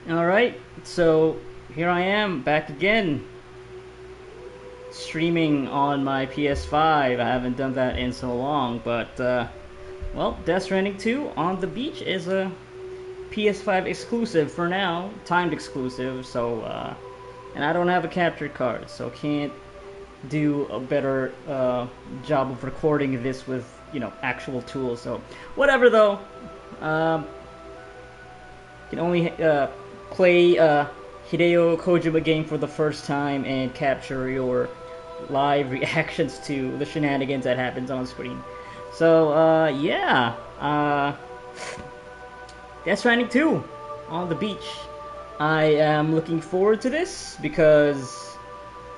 Alright, so here I am back again, streaming on my PS5. I haven't done that in so long, but well, Death Stranding 2 on the beach is a PS5 exclusive for now, timed exclusive, so and I don't have a capture card, so can't do a better job of recording this with, actual tools. So whatever though. Um, can only play Hideo Kojima game for the first time and capture your live reactions to the shenanigans that happens on screen. So yeah, Death Stranding 2 on the beach. I am looking forward to this because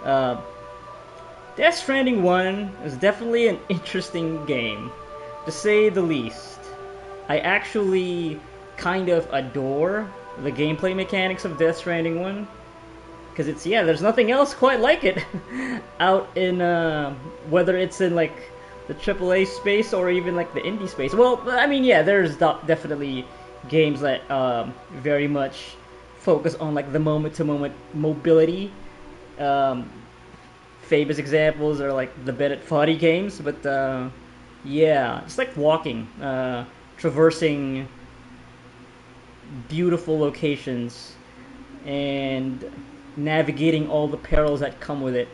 uh, Death Stranding 1 is definitely an interesting game, to say the least. I actually kind of adore the gameplay mechanics of Death Stranding 1. Because there's nothing else quite like it out in, whether it's in like the AAA space or even like the indie space. Well, I mean, yeah, there's definitely games that very much focus on like the moment to moment mobility. Um, Famous examples are like the Bennett Foddy games, but yeah, it's like walking, traversing beautiful locations and navigating all the perils that come with it.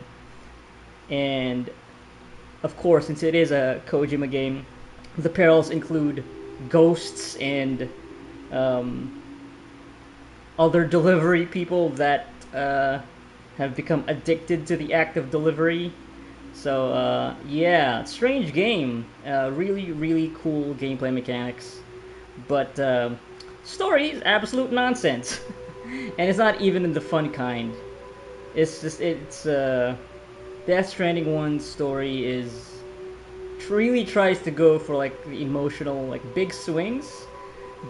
And of course, since it is a Kojima game, the perils include ghosts and um, other delivery people that have become addicted to the act of delivery. So yeah, strange game. Really, really cool gameplay mechanics, but story is absolute nonsense, and it's not even in the fun kind. It's Death Stranding one's story is really tries to go for like the emotional like big swings,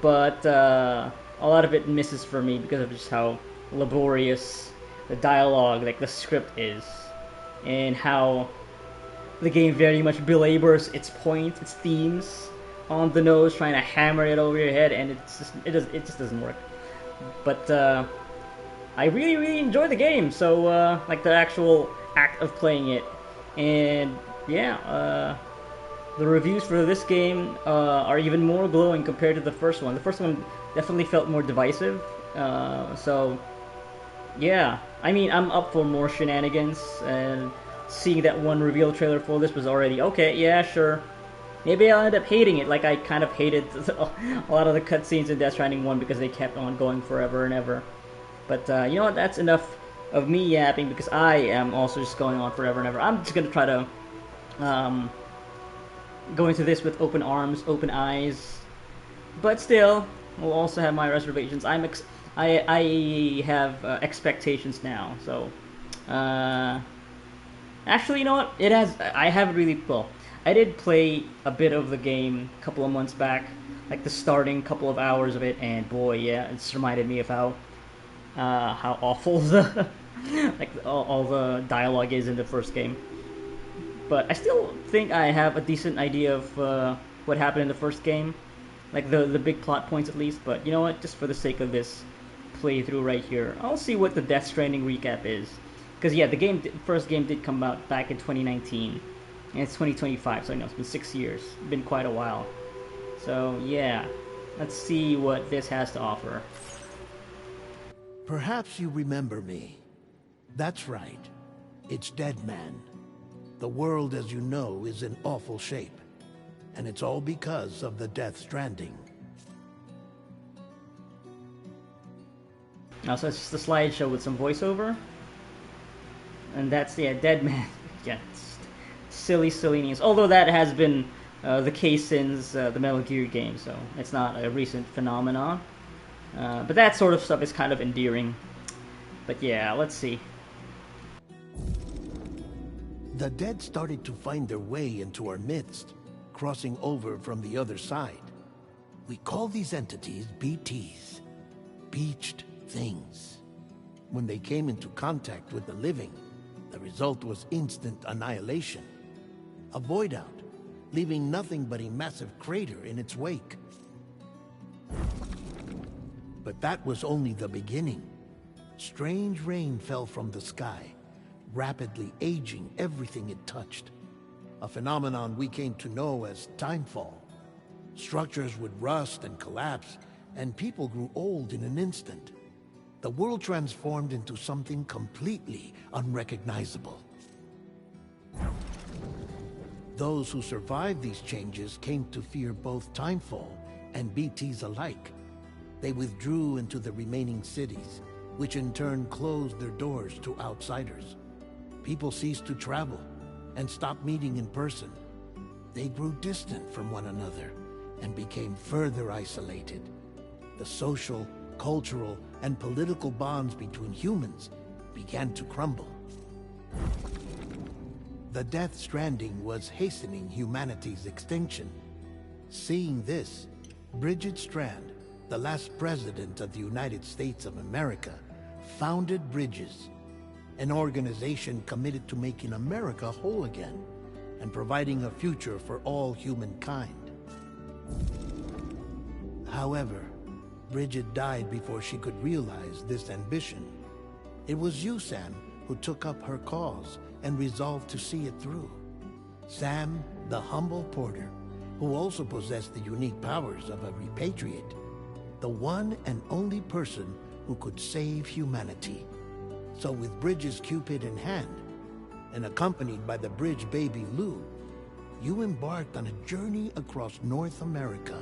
but a lot of it misses for me because of just how laborious the dialogue, like the script is, and how the game very much belabors its point, its themes on the nose, trying to hammer it over your head, and it just doesn't work. But I really really enjoy the game, so like the actual act of playing it, and yeah, the reviews for this game are even more glowing compared to the first one. The first one definitely felt more divisive, so yeah, I mean, I'm up for more shenanigans, and seeing that one reveal trailer for this was already okay. Yeah, sure. Maybe I'll end up hating it, like I kind of hated a lot of the cutscenes in Death Stranding 1 because they kept on going forever and ever. But you know what? That's enough of me yapping because I am also just going on forever and ever. I'm just gonna try to um, go into this with open arms, open eyes, but still, we'll also have my reservations. I have expectations now. So, uh, actually, you know what? It has. I haven't really. Well, I did play a bit of the game a couple of months back, like the starting couple of hours of it, and boy, yeah, it's reminded me of how awful the like all the dialogue is in the first game. But I still think I have a decent idea of what happened in the first game, like the big plot points at least. But you know what? Just for the sake of this playthrough right here, I'll see what the Death Stranding recap is. Because yeah, the first game did come out back in 2019, and it's 2025, so it's been 6 years. It's been quite a while. So yeah, let's see what this has to offer. Perhaps you remember me. That's right. It's Deadman. The world, as you know, is in awful shape. And it's all because of the Death Stranding. So it's just a slideshow with some voiceover, and that's Dead Man. Yeah, it's silly, silly news. Although that has been the case since the Metal Gear game, so it's not a recent phenomenon. But that sort of stuff is kind of endearing. But yeah, let's see. The dead started to find their way into our midst, crossing over from the other side. We call these entities BTs, beached things. When they came into contact with the living, the result was instant annihilation. A void out, leaving nothing but a massive crater in its wake. But that was only the beginning. Strange rain fell from the sky, rapidly aging everything it touched. A phenomenon we came to know as timefall. Structures would rust and collapse, and people grew old in an instant. The world transformed into something completely unrecognizable. Those who survived these changes came to fear both timefall and BTs alike. They withdrew into the remaining cities, which in turn closed their doors to outsiders. People ceased to travel and stopped meeting in person. They grew distant from one another and became further isolated. The social, cultural, and political bonds between humans began to crumble. The Death Stranding was hastening humanity's extinction. Seeing this, Bridget Strand, the last president of the United States of America, founded Bridges, an organization committed to making America whole again and providing a future for all humankind. However, Bridget died before she could realize this ambition. It was you, Sam, who took up her cause and resolved to see it through. Sam, the humble porter, who also possessed the unique powers of a repatriate, the one and only person who could save humanity. So with Bridges' Cupid in hand, and accompanied by the bridge baby Lou, you embarked on a journey across North America.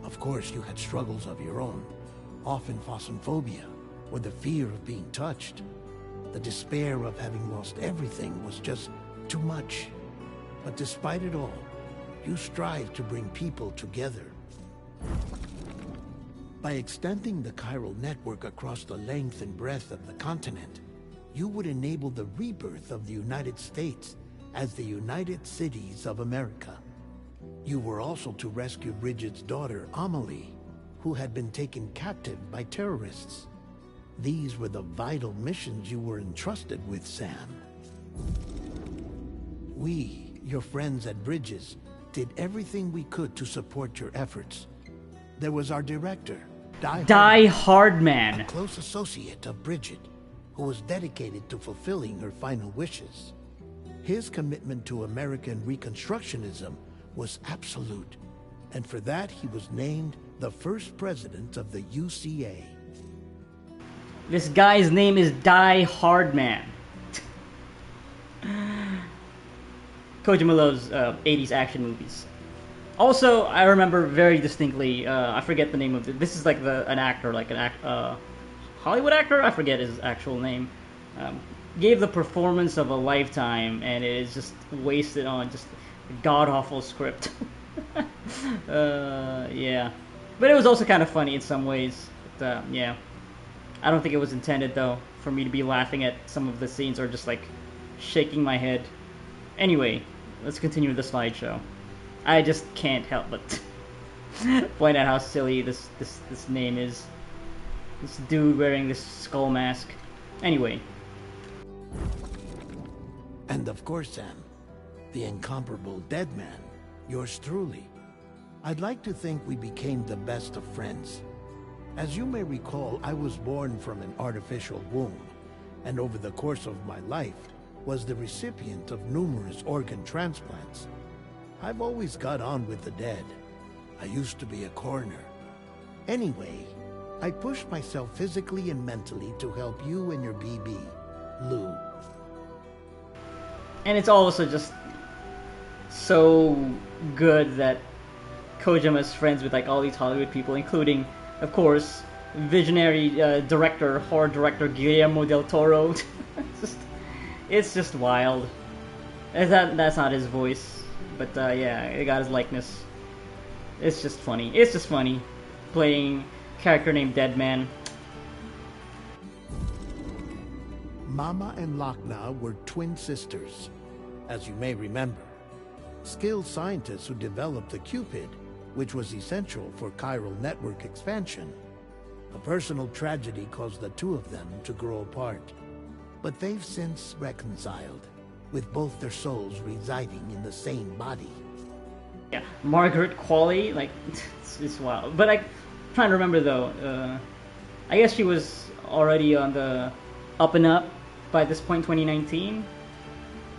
Of course, you had struggles of your own, often phasmophobia, or the fear of being touched. The despair of having lost everything was just too much. But despite it all, you strive to bring people together. By extending the chiral network across the length and breadth of the continent, you would enable the rebirth of the United States as the United Cities of America. You were also to rescue Bridget's daughter, Amelie, who had been taken captive by terrorists. These were the vital missions you were entrusted with, Sam. We, your friends at Bridges, did everything we could to support your efforts. There was our director, Die Hardman, a close associate of Bridget, who was dedicated to fulfilling her final wishes. His commitment to American Reconstructionism was absolute, and for that he was named the first president of the UCA. This guy's name is Die Hardman. Kojima loves 80s action movies. Also, I remember very distinctly, I forget the name of it. This is like an actor, like Hollywood actor? I forget his actual name. Gave the performance of a lifetime, and it is just wasted on just a god-awful script. Yeah. But it was also kind of funny in some ways. But, yeah. I don't think it was intended, though, for me to be laughing at some of the scenes or just, like, shaking my head. Anyway, let's continue the slideshow. I just can't help but point out how silly this name is. This dude wearing this skull mask. Anyway. And of course, Sam, the incomparable Dead Man, yours truly. I'd like to think we became the best of friends. As you may recall, I was born from an artificial womb, and over the course of my life, was the recipient of numerous organ transplants. I've always got on with the dead. I used to be a coroner. Anyway, I pushed myself physically and mentally to help you and your BB, Lou. And it's also just so good that Kojima's friends with like all these Hollywood people, including, of course, visionary horror director Guillermo del Toro. It's just wild. That's not his voice. But yeah, it got his likeness. It's just funny. It's just funny playing a character named Deadman. Mama and Lakna were twin sisters, as you may remember. Skilled scientists who developed the Cupid, which was essential for chiral network expansion. A personal tragedy caused the two of them to grow apart. But they've since reconciled, with both their souls residing in the same body. Yeah, Margaret Qualley, like, it's wild. But like, trying to remember though. I guess she was already on the up and up by this point, 2019.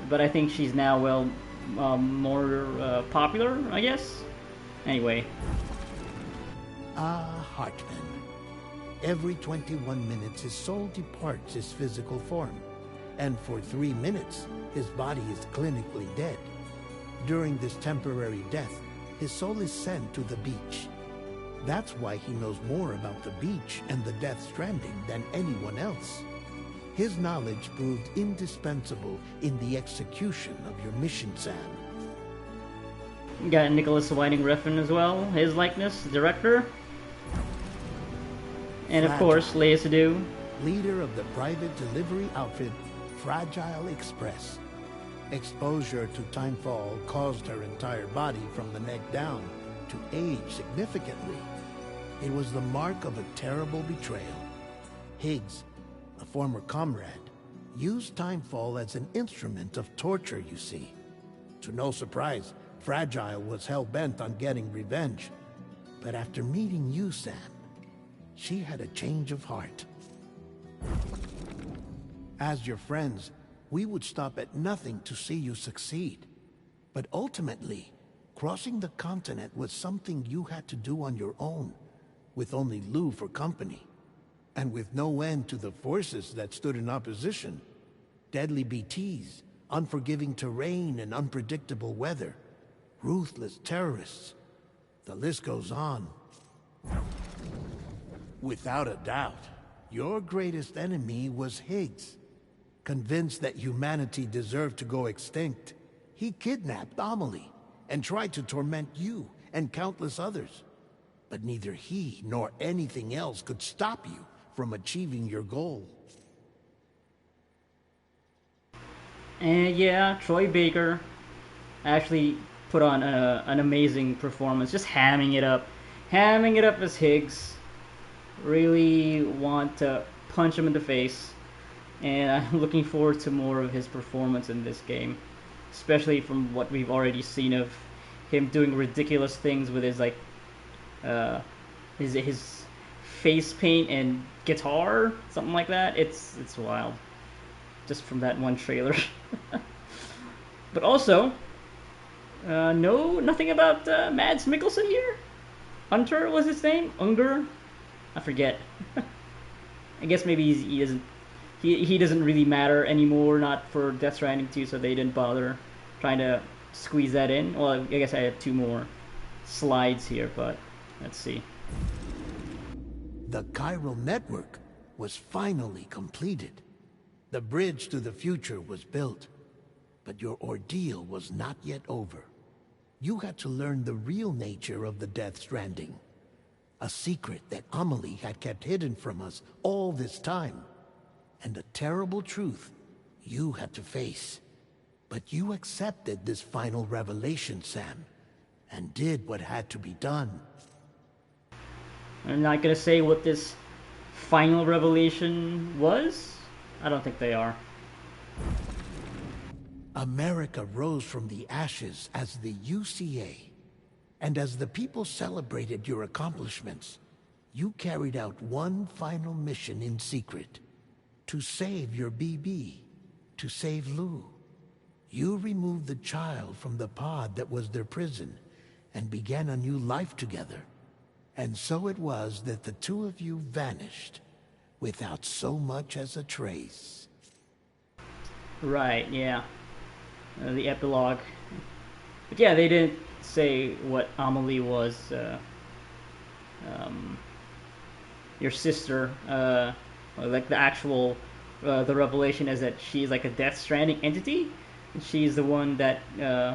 But I think she's now more popular, I guess. Anyway. Hartman. Every 21 minutes his soul departs his physical form, and for 3 minutes his body is clinically dead. During this temporary death, his soul is sent to the beach. That's why he knows more about the beach and the Death Stranding than anyone else. His knowledge proved indispensable in the execution of your mission, Sam. Got Nicholas Winding Refn as well, his likeness, director. And of course, Leia Sadu. Leader of the private delivery outfit, Fragile Express. Exposure to timefall caused her entire body from the neck down to age significantly. It was the mark of a terrible betrayal. Higgs, a former comrade, used timefall as an instrument of torture, you see. To no surprise, Fragile was hell-bent on getting revenge. But after meeting you, Sam, she had a change of heart. As your friends, we would stop at nothing to see you succeed. But ultimately, crossing the continent was something you had to do on your own, with only Lou for company. And with no end to the forces that stood in opposition. Deadly BTs, unforgiving terrain and unpredictable weather, ruthless terrorists. The list goes on. Without a doubt, your greatest enemy was Higgs. Convinced that humanity deserved to go extinct, he kidnapped Amelie and tried to torment you and countless others. But neither he nor anything else could stop you from achieving your goal. And yeah, Troy Baker actually put on an amazing performance, just hamming it up as Higgs. Really want to punch him in the face, and I'm looking forward to more of his performance in this game, especially from what we've already seen of him doing ridiculous things with his his face paint and guitar, something like that. It's wild, just from that one trailer. But also, nothing about Mads Mikkelsen here. Hunter was his name. Unger, I forget. I guess maybe he doesn't. He doesn't really matter anymore. Not for Death Stranding 2, so they didn't bother trying to squeeze that in. Well, I guess I have 2 more slides here, but let's see. The chiral network was finally completed. The bridge to the future was built. But your ordeal was not yet over. You had to learn the real nature of the Death Stranding. A secret that Amelie had kept hidden from us all this time. And a terrible truth you had to face. But you accepted this final revelation, Sam, and did what had to be done. I'm not gonna say what this final revelation was. I don't think they are. America rose from the ashes as the UCA. And as the people celebrated your accomplishments, you carried out one final mission in secret. To save your BB. To save Lou. You removed the child from the pod that was their prison and began a new life together. And so it was that the two of you vanished without so much as a trace. Right, yeah. The epilogue. But yeah, they didn't say what Amelie was. Your sister. Like the actual, the revelation is that she's like a Death Stranding entity. And she's the one that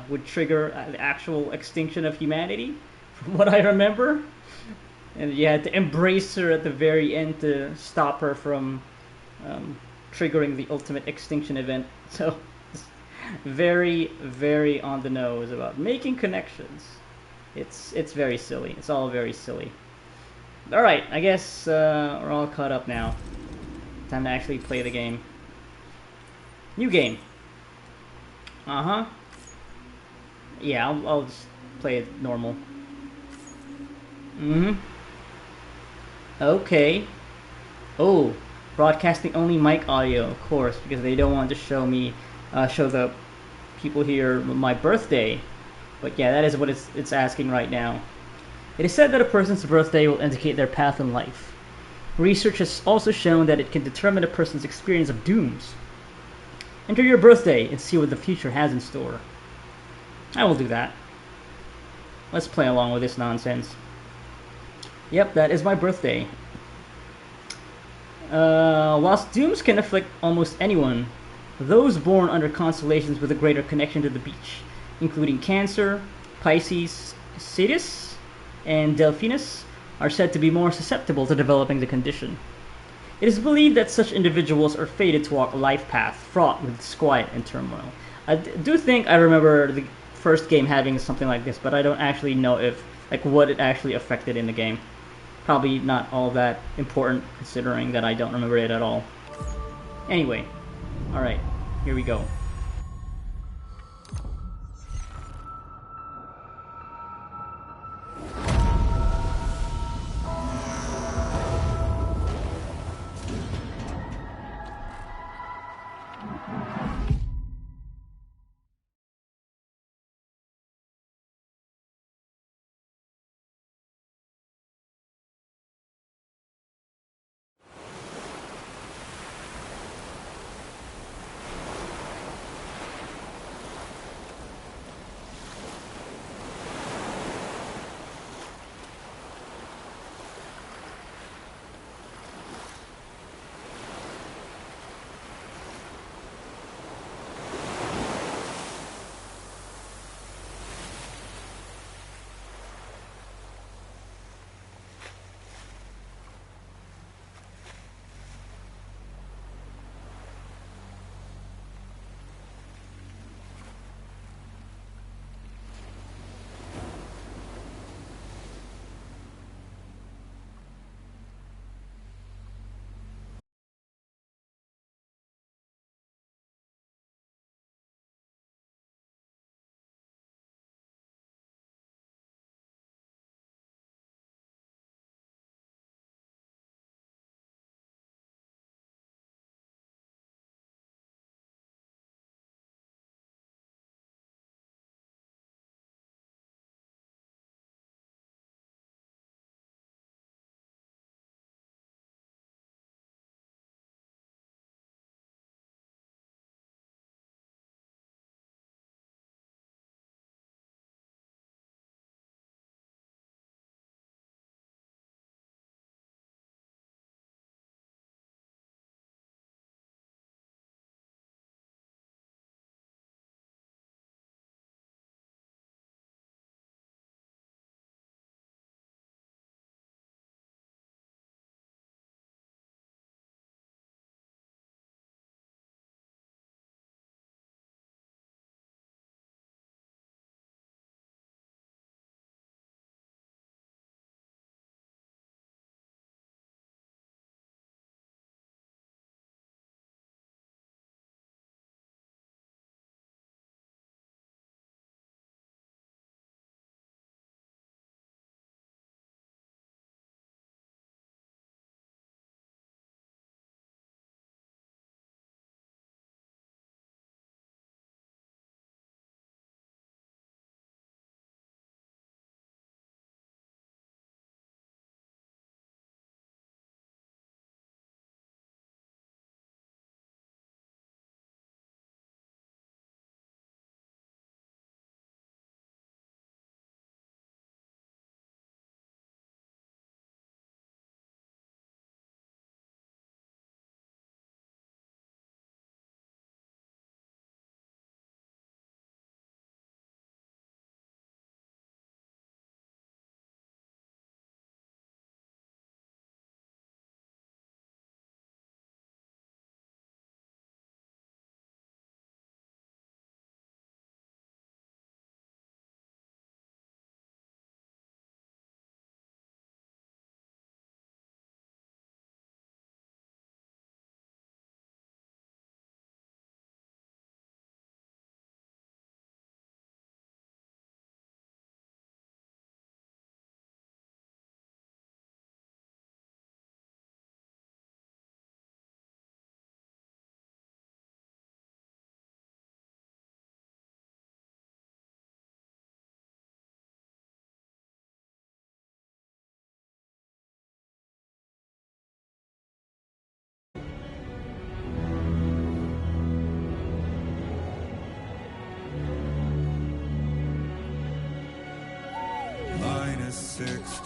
would trigger the actual extinction of humanity, from what I remember. And you had to embrace her at the very end to stop her from triggering the ultimate extinction event. So, very, very on the nose about making connections. It's very silly. It's all very silly. All right, I guess we're all caught up now. Time to actually play the game. New game. Uh-huh. Yeah, I'll just play it normal. Mm-hmm. Okay. Oh, broadcasting only mic audio, of course, because they don't want to show me, show the people here my birthday. But yeah, that is what it's asking right now. It is said that a person's birthday will indicate their path in life. Research has also shown that it can determine a person's experience of dooms. Enter your birthday and see what the future has in store. I will do that. Let's play along with this nonsense. Yep, that is my birthday. Whilst dooms can afflict almost anyone, those born under constellations with a greater connection to the beach, including Cancer, Pisces, Cetus, and Delphinus, are said to be more susceptible to developing the condition. It is believed that such individuals are fated to walk a life path fraught with disquiet and turmoil. I do think I remember the first game having something like this, but I don't actually know if like what it actually affected in the game. Probably not all that important considering that I don't remember it at all. Anyway, alright, here we go.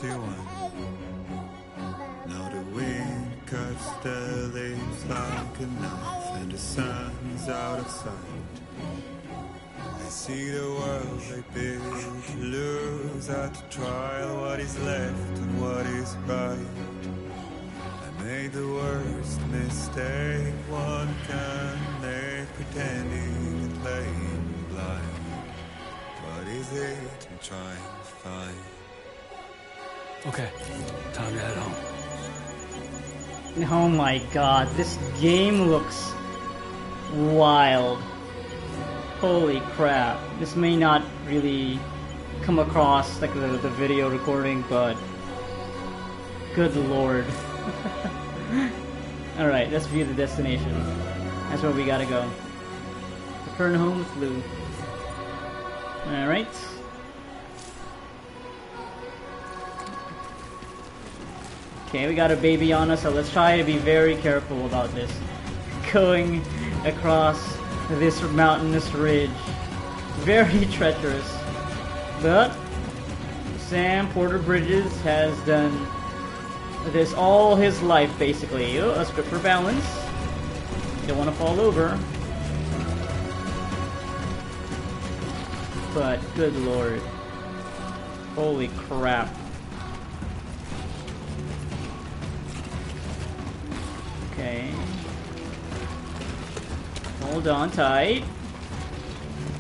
61. Now the wind cuts the leaves like a knife, and the sun's out of sight. I see the world they build to lose at the trial, what is left and what is right. I made the worst mistake one can make, pretending and playing blind. What is it I'm trying to find? Okay, time to head home. Oh my god, this game looks wild. Holy crap. This may not really come across like the video recording, but good lord. Alright, let's view the destination. That's where we gotta go. Return home with Lou. Alright. Okay, we got a baby on us, so let's try to be very careful about this. Going across this mountainous ridge. Very treacherous. But Sam Porter Bridges has done this all his life, basically. Oh, a script for balance. You don't want to fall over. But good lord. Holy crap. Okay. Hold on tight.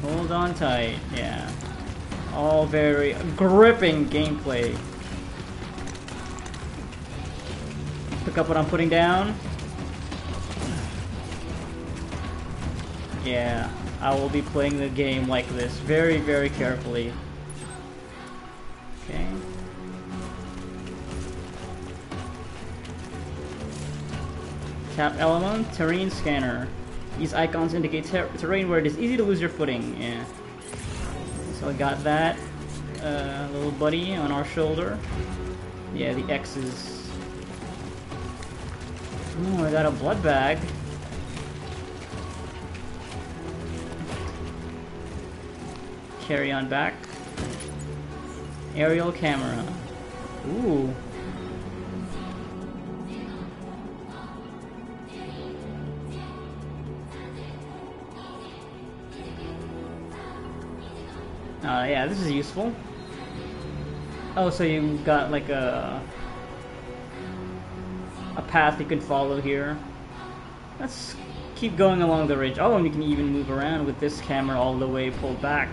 Hold on tight, yeah. All very gripping gameplay. Pick up what I'm putting down. Yeah, I will be playing the game like this very, very carefully. Okay. Tap element, terrain scanner. These icons indicate terrain where it is easy to lose your footing. Yeah. So I got that little buddy on our shoulder. Yeah, the X's. Oh, I got a blood bag. Carry on back. Aerial camera. Ooh. Yeah, this is useful. Oh, so you got like a path you can follow here. Let's keep going along the ridge. Oh, and you can even move around with this camera all the way pulled back.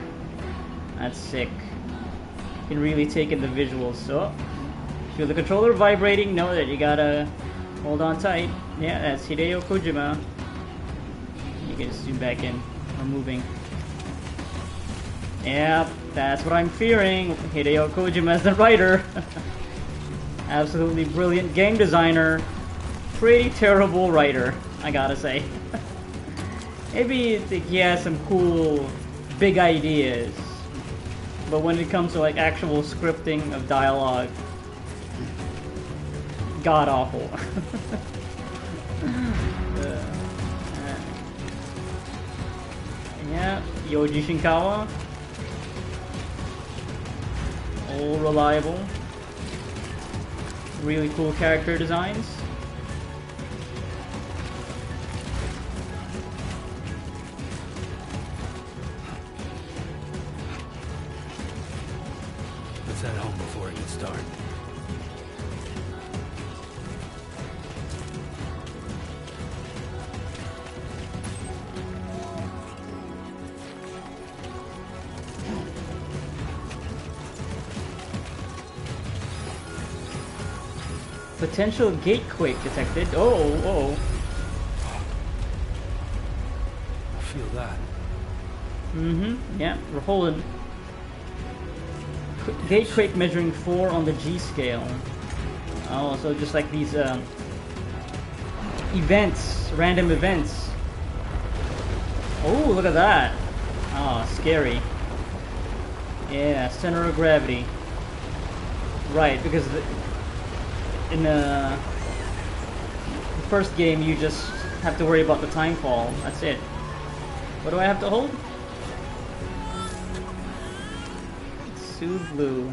That's sick. You can really take in the visuals. So, feel the controller vibrating. Know that you gotta hold on tight. Yeah, that's Hideo Kojima. You can zoom back in. We're moving. Yep, that's what I'm fearing. Hideo Kojima as the writer. Absolutely brilliant game designer. Pretty terrible writer, I gotta say. Maybe he has some cool, big ideas. But when it comes to like actual scripting of dialogue, god awful. Yeah, Yoji Shinkawa. All reliable. Really cool character designs. Let's head home before it gets dark. Potential gatequake detected. Oh. I feel that. Yeah, we're holding. Gatequake measuring 4 on the G scale. Oh, so just like these events, random events. Oh, look at that. Oh, scary. Yeah, center of gravity. Right, because in the first game you just have to worry about the time fall. That's it. What do I have to hold? Soothe Blue.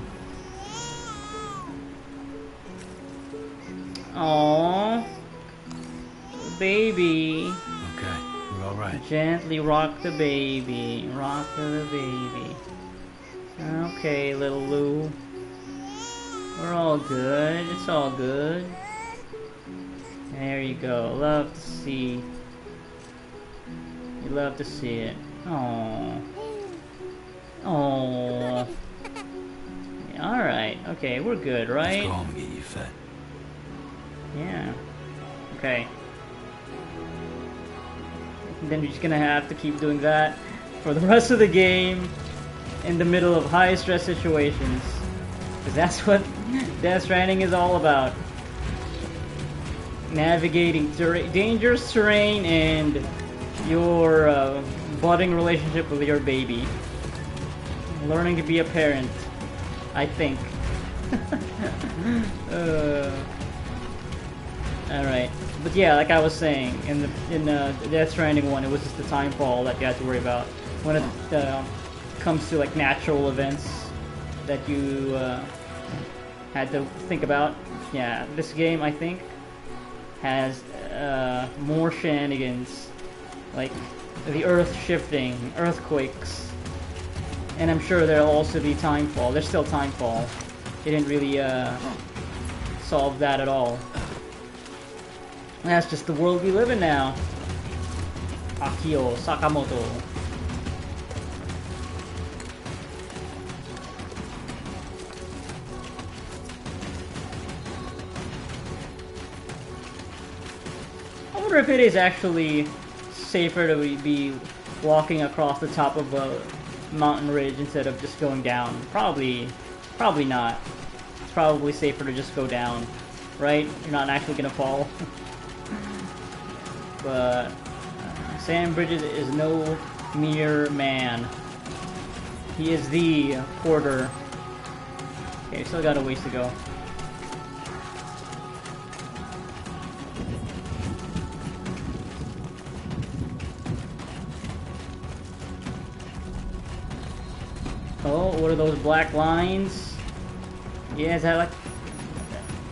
Aww. Baby. Okay, you're all right. Gently rock the baby. Rock the baby. Okay, little Lou. We're all good. It's all good. There you go. Love to see. You love to see it. Aww. Aww. Yeah, alright. Okay, we're good, right? Let's go home and get you fed. Yeah. Okay. Then we're just gonna have to keep doing that for the rest of the game in the middle of high stress situations. Because that's what Death Stranding is all about. Navigating dangerous terrain and your budding relationship with your baby. Learning to be a parent, I think. Alright. But yeah, like I was saying, in the Death Stranding one, it was just the time fall that you had to worry about. When it comes to like natural events that you had to think about. Yeah, this game, I think, has more shenanigans. Like the earth shifting, earthquakes. And I'm sure there'll also be timefall. There's still timefall. It didn't really solve that at all. That's just the world we live in now. Akio Sakamoto. I wonder if it is actually safer to be walking across the top of a mountain ridge instead of just going down. Probably not. It's probably safer to just go down, right? You're not actually gonna fall. But Sam Bridges is no mere man. He is the porter. Okay, still got a ways to go. Oh, what are those black lines? Yeah, is that like...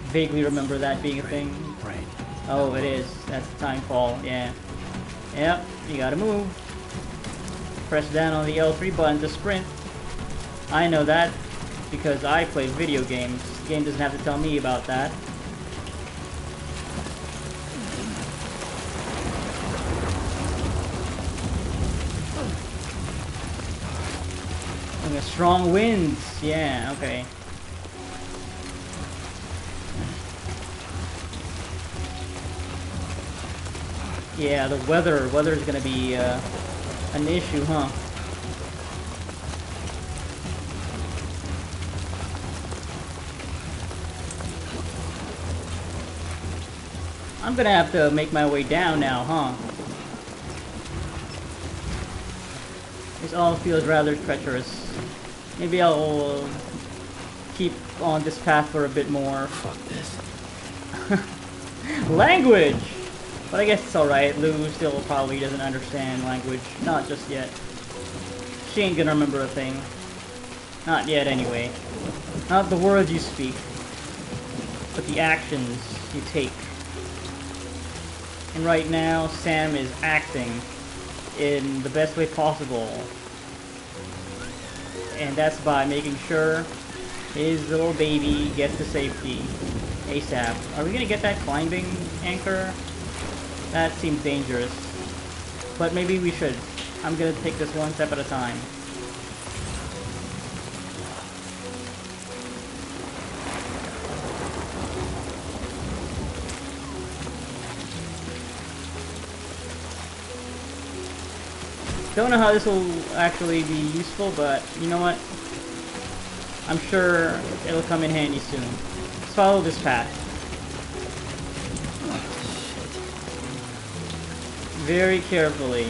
Vaguely remember that being a thing. Right. Oh, it is. That's the time fall, yeah. Yep, you gotta move. Press down on the L3 button to sprint. I know that because I play video games. The game doesn't have to tell me about that. And the strong winds, yeah, okay. Yeah, the weather's gonna be an issue, huh? I'm gonna have to make my way down now, huh? This all feels rather treacherous. Maybe I'll keep on this path for a bit more. Fuck this. Language! But I guess it's alright. Lou still probably doesn't understand language. Not just yet. She ain't gonna remember a thing. Not yet, anyway. Not the words you speak, but the actions you take. And right now, Sam is acting in the best way possible. And that's by making sure his little baby gets to safety ASAP. Are we gonna get that climbing anchor? That seems dangerous. But maybe we should. I'm gonna take this one step at a time. Don't know how this will actually be useful, but you know what? I'm sure it'll come in handy soon. Let's follow this path. Very carefully.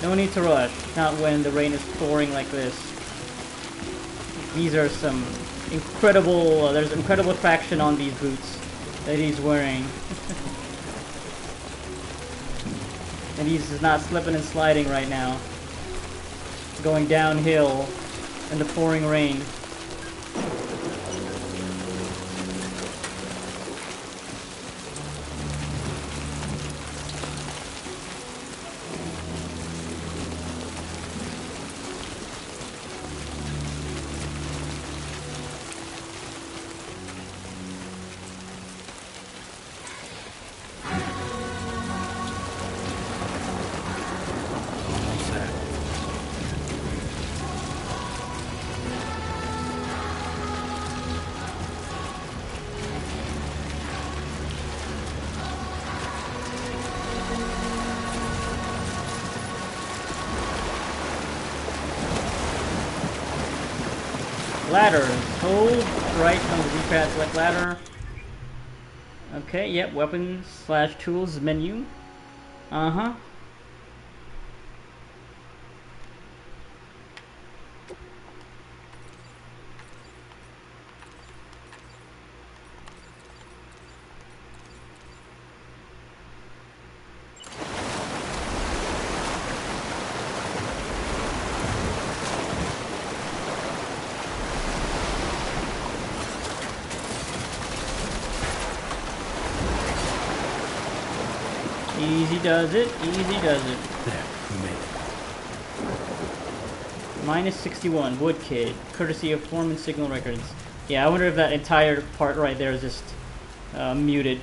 No need to rush. Not when the rain is pouring like this. These are some incredible... there's incredible traction on these boots that he's wearing. And he's just not slipping and sliding right now. Going downhill in the pouring rain. Ladder. Hold right on the D-pad, select ladder. Okay, yep, weapons/tools menu. Uh-huh. Easy does it, easy does it. There, we made it. Minus 61, Wood Kid, courtesy of Foreman Signal Records. Yeah, I wonder if that entire part right there is just muted.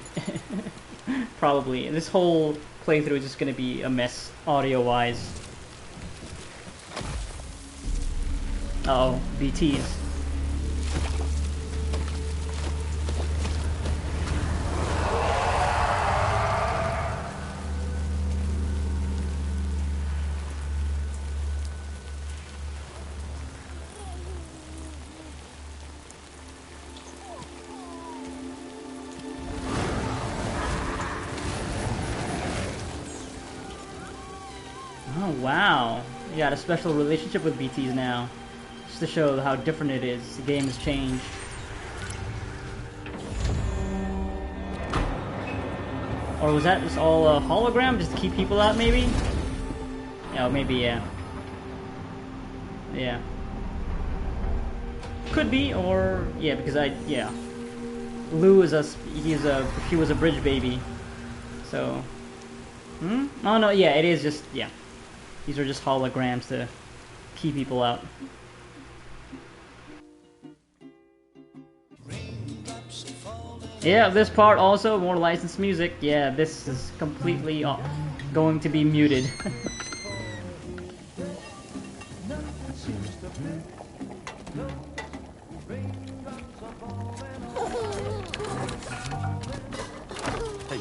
Probably. This whole playthrough is just going to be a mess, audio-wise. Uh-oh, BTs. Oh, wow. You got a special relationship with BTs now. Just to show how different it is. The game has changed. Or was that just all a hologram just to keep people out, maybe? Oh, maybe, yeah. Yeah. Could be, or... Yeah, because yeah. Lou is she was a bridge baby. So... Hmm? Oh, no, yeah, it is just, yeah. These are just holograms to keep people out. Yeah, this part also, more licensed music. Yeah, this is completely going to be muted. Hey.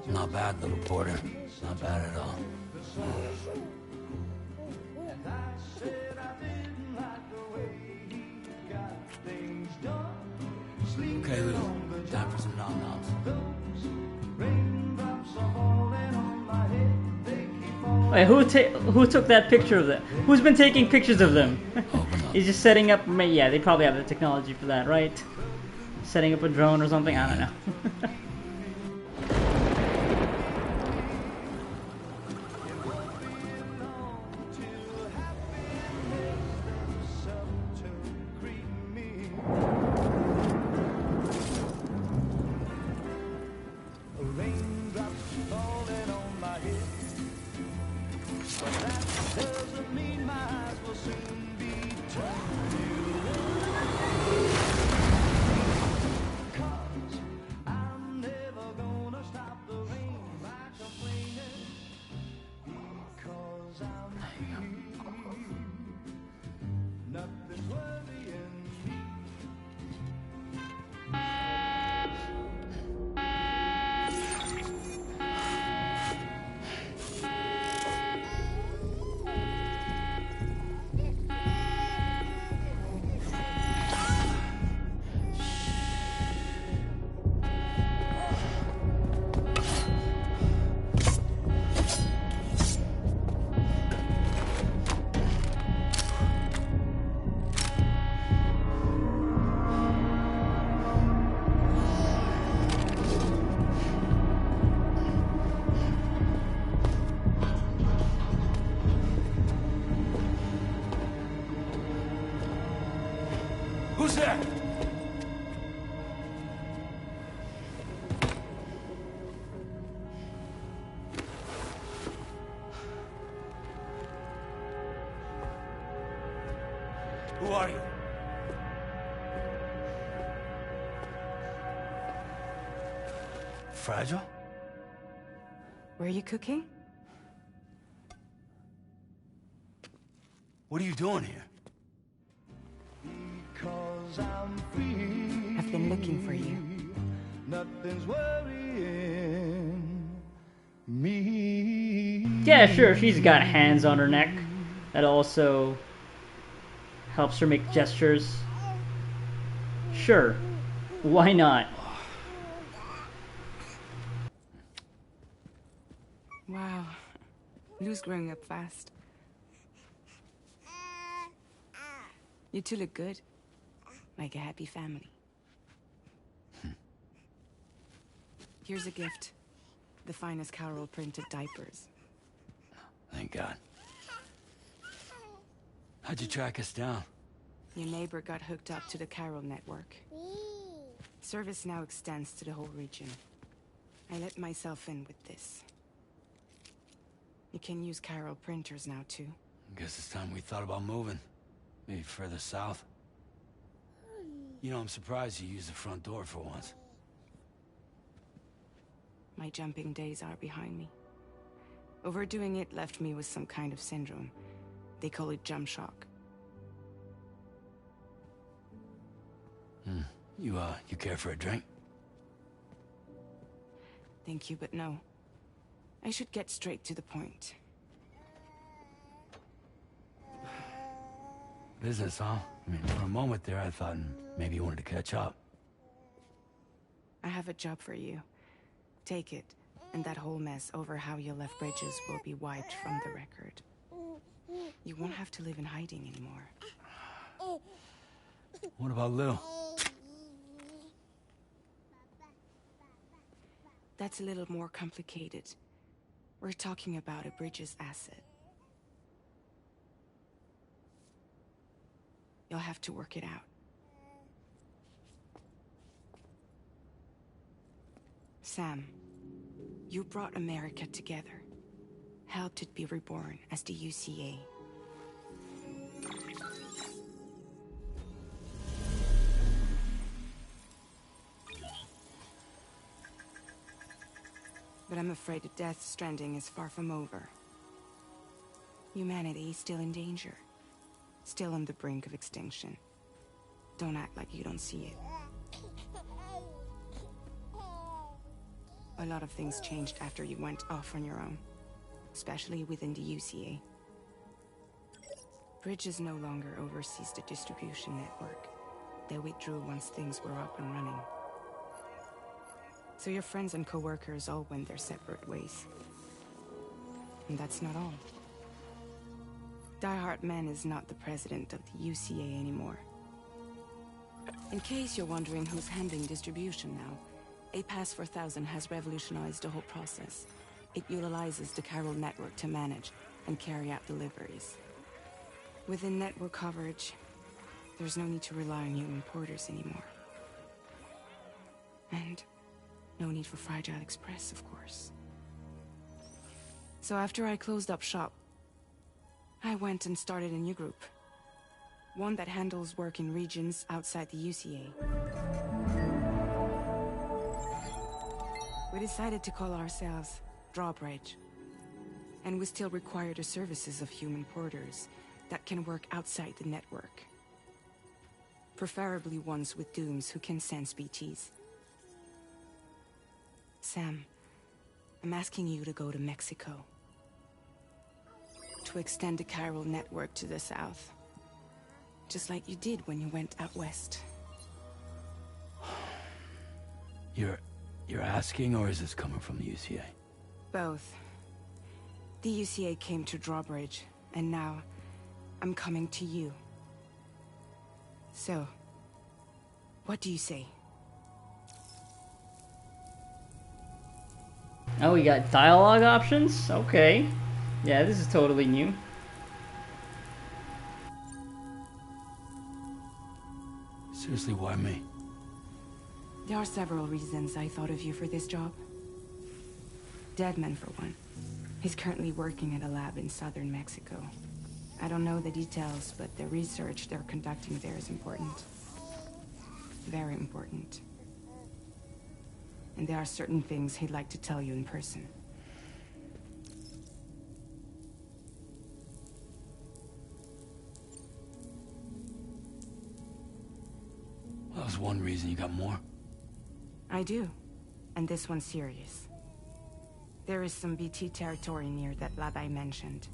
Not bad, little porter. Not bad at all. Okay, Lou. Time for some nom-noms. Wait, who took that picture of them? Who's been taking pictures of them? He's just setting up. Yeah, they probably have the technology for that, right? Setting up a drone or something. I don't know. Who's there? Who are you? Fragile? Were you cooking? What are you doing here? I've been looking for you. Nothing's worrying me. Yeah, sure, she's got hands on her neck that also helps her make gestures. Sure, why not? Wow. Lou's growing up fast. You two look good. Like a happy family. Here's a gift. The finest Carol printed diapers. Thank God. How'd you track us down? Your neighbor got hooked up to the Carol network. Service now extends to the whole region. I let myself in with this. You can use Carol printers now too. Guess it's time we thought about moving. Maybe further south. You know, I'm surprised you used the front door for once. My jumping days are behind me. Overdoing it left me with some kind of syndrome. They call it jump shock. You care for a drink? Thank you, but no. I should get straight to the point. Business, huh? I mean, for a moment there, I thought maybe you wanted to catch up. I have a job for you. Take it, and that whole mess over how you left Bridges will be wiped from the record. You won't have to live in hiding anymore. What about Lou? That's a little more complicated. We're talking about a Bridges asset. You'll have to work it out. Sam, you brought America together. Helped it be reborn as the UCA. But I'm afraid the Death Stranding is far from over. Humanity is still in danger. Still on the brink of extinction. Don't act like you don't see it. A lot of things changed after you went off on your own. Especially within the UCA. Bridges no longer oversees the distribution network. They withdrew once things were up and running. So your friends and co-workers all went their separate ways. And that's not all. Die Hard Man is not the president of the UCA anymore. In case you're wondering who's handling distribution now, A Pass for 1000 has revolutionized the whole process. It utilizes the Carol network to manage and carry out deliveries. Within network coverage, there's no need to rely on human porters anymore. And no need for Fragile Express, of course. So after I closed up shop, I went and started a new group. One that handles work in regions outside the UCA. We decided to call ourselves Drawbridge. And we still require the services of human porters that can work outside the network. Preferably ones with dooms who can sense BTs. Sam, I'm asking you to go to Mexico. To extend the Carol network to the south. Just like you did when you went out west. You're asking, or is this coming from the UCA? Both. The UCA came to Drawbridge, and now I'm coming to you. So, what do you say? Oh, we got dialogue options? Okay. Yeah, this is totally new. Seriously, why me? There are several reasons I thought of you for this job. Deadman, for one. He's currently working at a lab in southern Mexico. I don't know the details, but the research they're conducting there is important. Very important. And there are certain things he'd like to tell you in person. Well, that was one reason. You got more? I do. And this one's serious. There is some BT territory near that lab I mentioned.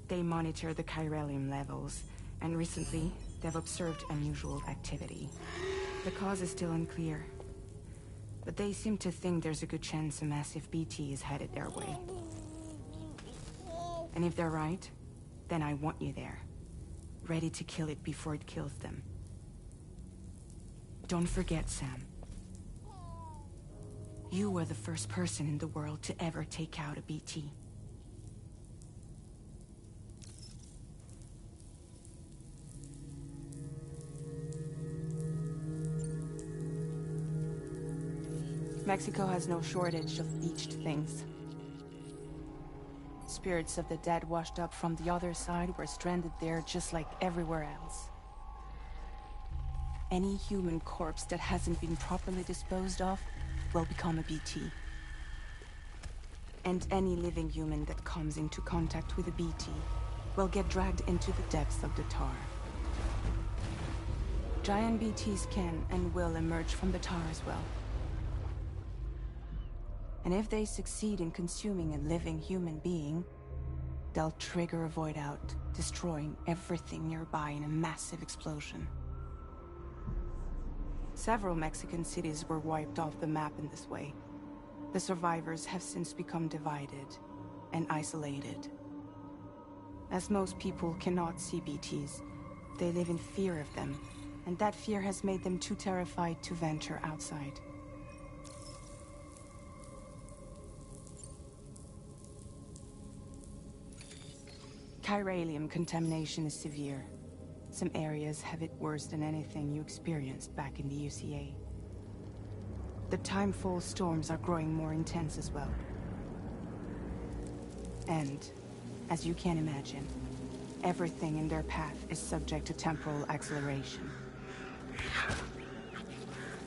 They monitor the chiralium levels And recently, they've observed unusual activity. The cause is still unclear, but they seem to think there's a good chance a massive BT is headed their way. And if they're right, then I want you there, ready to kill it before it kills them. Don't forget, Sam. You were the first person in the world to ever take out a BT. Mexico has no shortage of beached things. Spirits of the dead washed up from the other side were stranded there just like everywhere else. Any human corpse that hasn't been properly disposed of will become a BT. And any living human that comes into contact with a BT will get dragged into the depths of the tar. Giant BTs can and will emerge from the tar as well. And if they succeed in consuming a living human being, they'll trigger a void out, destroying everything nearby in a massive explosion. Several Mexican cities were wiped off the map in this way. The survivors have since become divided and isolated. As most people cannot see BTs, they live in fear of them, and that fear has made them too terrified to venture outside. Chiralium contamination is severe. Some areas have it worse than anything you experienced back in the UCA. The timefall storms are growing more intense as well. And, as you can imagine, everything in their path is subject to temporal acceleration.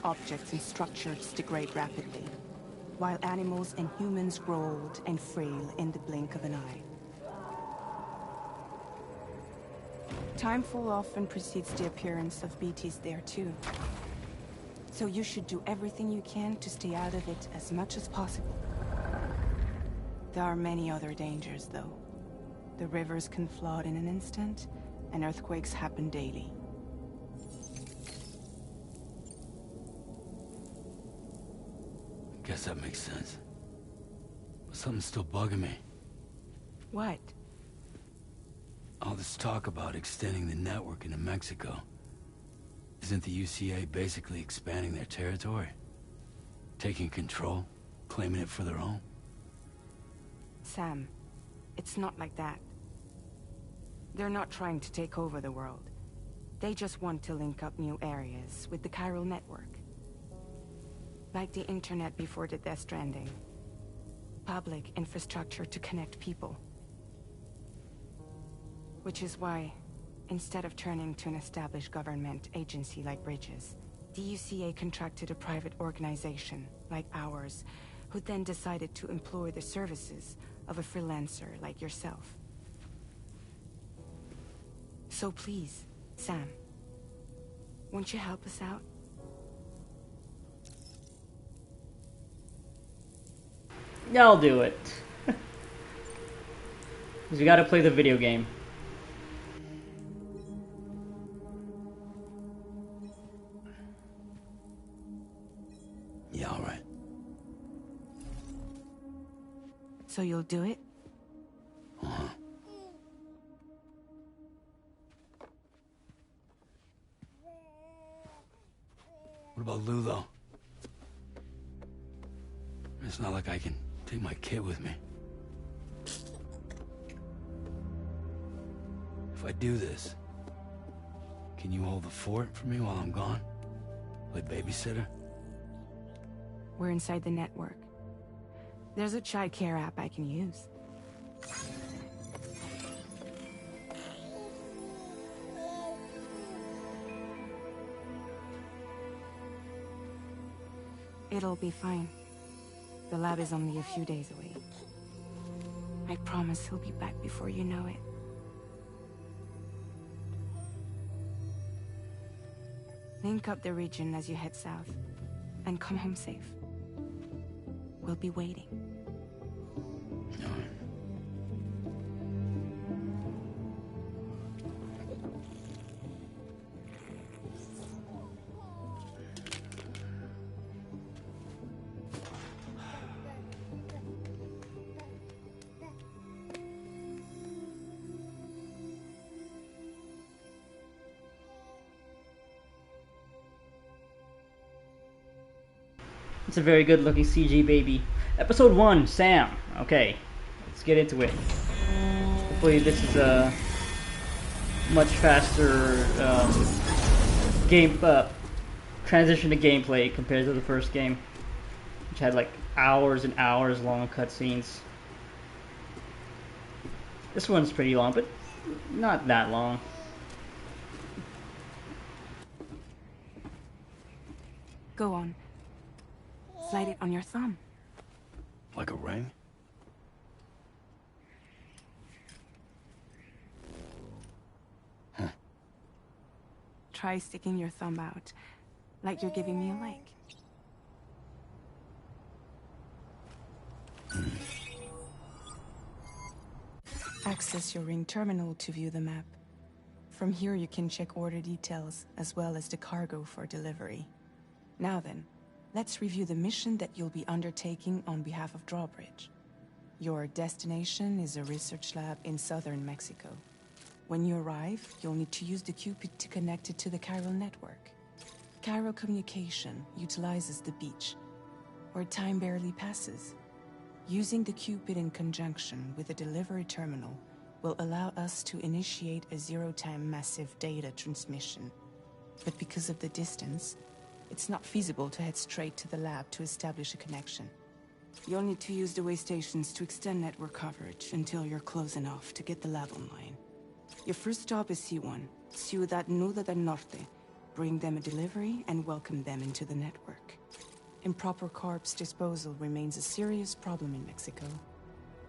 Objects and structures degrade rapidly, while animals and humans grow old and frail in the blink of an eye. Timefall often precedes the appearance of BTs there too. So you should do everything you can to stay out of it as much as possible. There are many other dangers though. The rivers can flood in an instant, and earthquakes happen daily. Guess that makes sense. But something's still bugging me. What? All this talk about extending the network into Mexico. Isn't the UCA basically expanding their territory? Taking control? Claiming it for their own? Sam, it's not like that. They're not trying to take over the world. They just want to link up new areas with the chiral network. Like the internet before the Death Stranding. Public infrastructure to connect people. Which is why, instead of turning to an established government agency like Bridges, the UCA contracted a private organization, like ours, who then decided to employ the services of a freelancer like yourself. So please, Sam, won't you help us out? Yeah, I'll do it. Because we gotta play the video game. Yeah, all right. So you'll do it? Uh-huh. What about Lou, though? It's not like I can take my kid with me. If I do this, can you hold the fort for me while I'm gone? Play babysitter? We're inside the network. There's a child care app I can use. It'll be fine. The lab is only a few days away. I promise he'll be back before you know it. Link up the region as you head south, and come home safe. We'll be waiting. All right. It's a very good looking CG baby. Episode 1, Sam. Okay, let's get into it. Hopefully this is a much faster game transition to gameplay compared to the first game, which had like hours and hours long cutscenes. This one's pretty long, but not that long. Go on. Slide it on your thumb. Like a ring? Huh. Try sticking your thumb out, like you're giving me a like. Access your ring terminal to view the map. From here you can check order details, as well as the cargo for delivery. Now then, let's review the mission that you'll be undertaking on behalf of Drawbridge. Your destination is a research lab in southern Mexico. When you arrive, you'll need to use the Cupid to connect it to the chiral network. Chiral communication utilizes the beach, where time barely passes. Using the Cupid in conjunction with the delivery terminal will allow us to initiate a zero-time massive data transmission. But because of the distance, it's not feasible to head straight to the lab to establish a connection. You'll need to use the way stations to extend network coverage until you're close enough to get the lab online. Your first stop is C1, Ciudad Nuda del Norte. Bring them a delivery and welcome them into the network. Improper corpse disposal remains a serious problem in Mexico.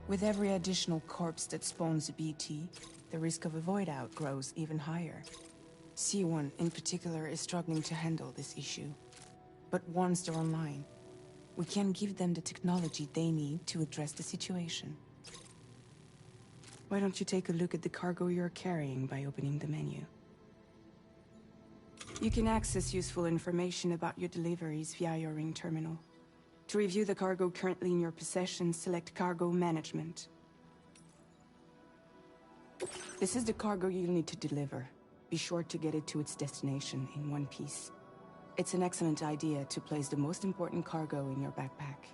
With every additional corpse that spawns a BT, the risk of a void out grows even higher. C1 in particular is struggling to handle this issue. But once they're online, we can give them the technology they need to address the situation. Why don't you take a look at the cargo you're carrying by opening the menu? You can access useful information about your deliveries via your ring terminal. To review the cargo currently in your possession, select Cargo Management. This is the cargo you'll need to deliver. Be sure to get it to its destination in one piece. It's an excellent idea to place the most important cargo in your backpack.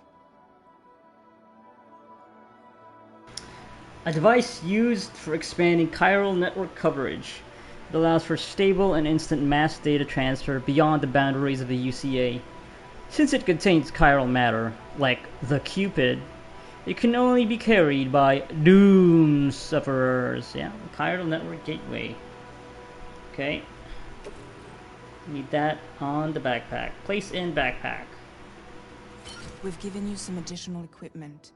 A device used for expanding chiral network coverage. It allows for stable and instant mass data transfer beyond the boundaries of the UCA. Since it contains chiral matter, like the Cupid, it can only be carried by doom sufferers. Yeah, chiral network gateway. Okay. Need that on the backpack. Place in backpack. We've given you some additional equipment.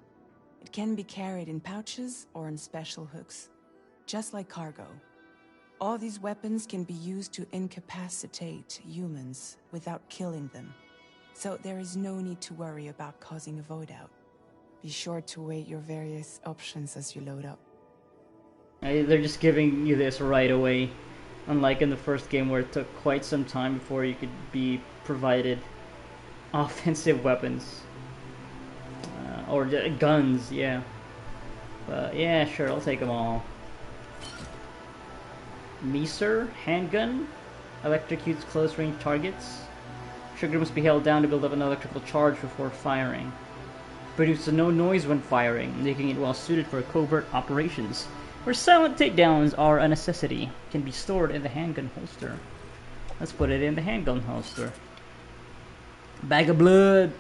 It can be carried in pouches or on special hooks, just like cargo. All these weapons can be used to incapacitate humans without killing them. So there is no need to worry about causing a void out. Be sure to weigh your various options as you load up. They're just giving you this right away. Unlike in the first game where it took quite some time before you could be provided offensive weapons. Or guns, yeah. But yeah, sure, I'll take them all. Meser, handgun, electrocutes close-range targets. Trigger must be held down to build up an electrical charge before firing. Produces no noise when firing, making it well suited for covert operations, where silent takedowns are a necessity. Can be stored in the handgun holster. Let's put it in the handgun holster. Bag of blood.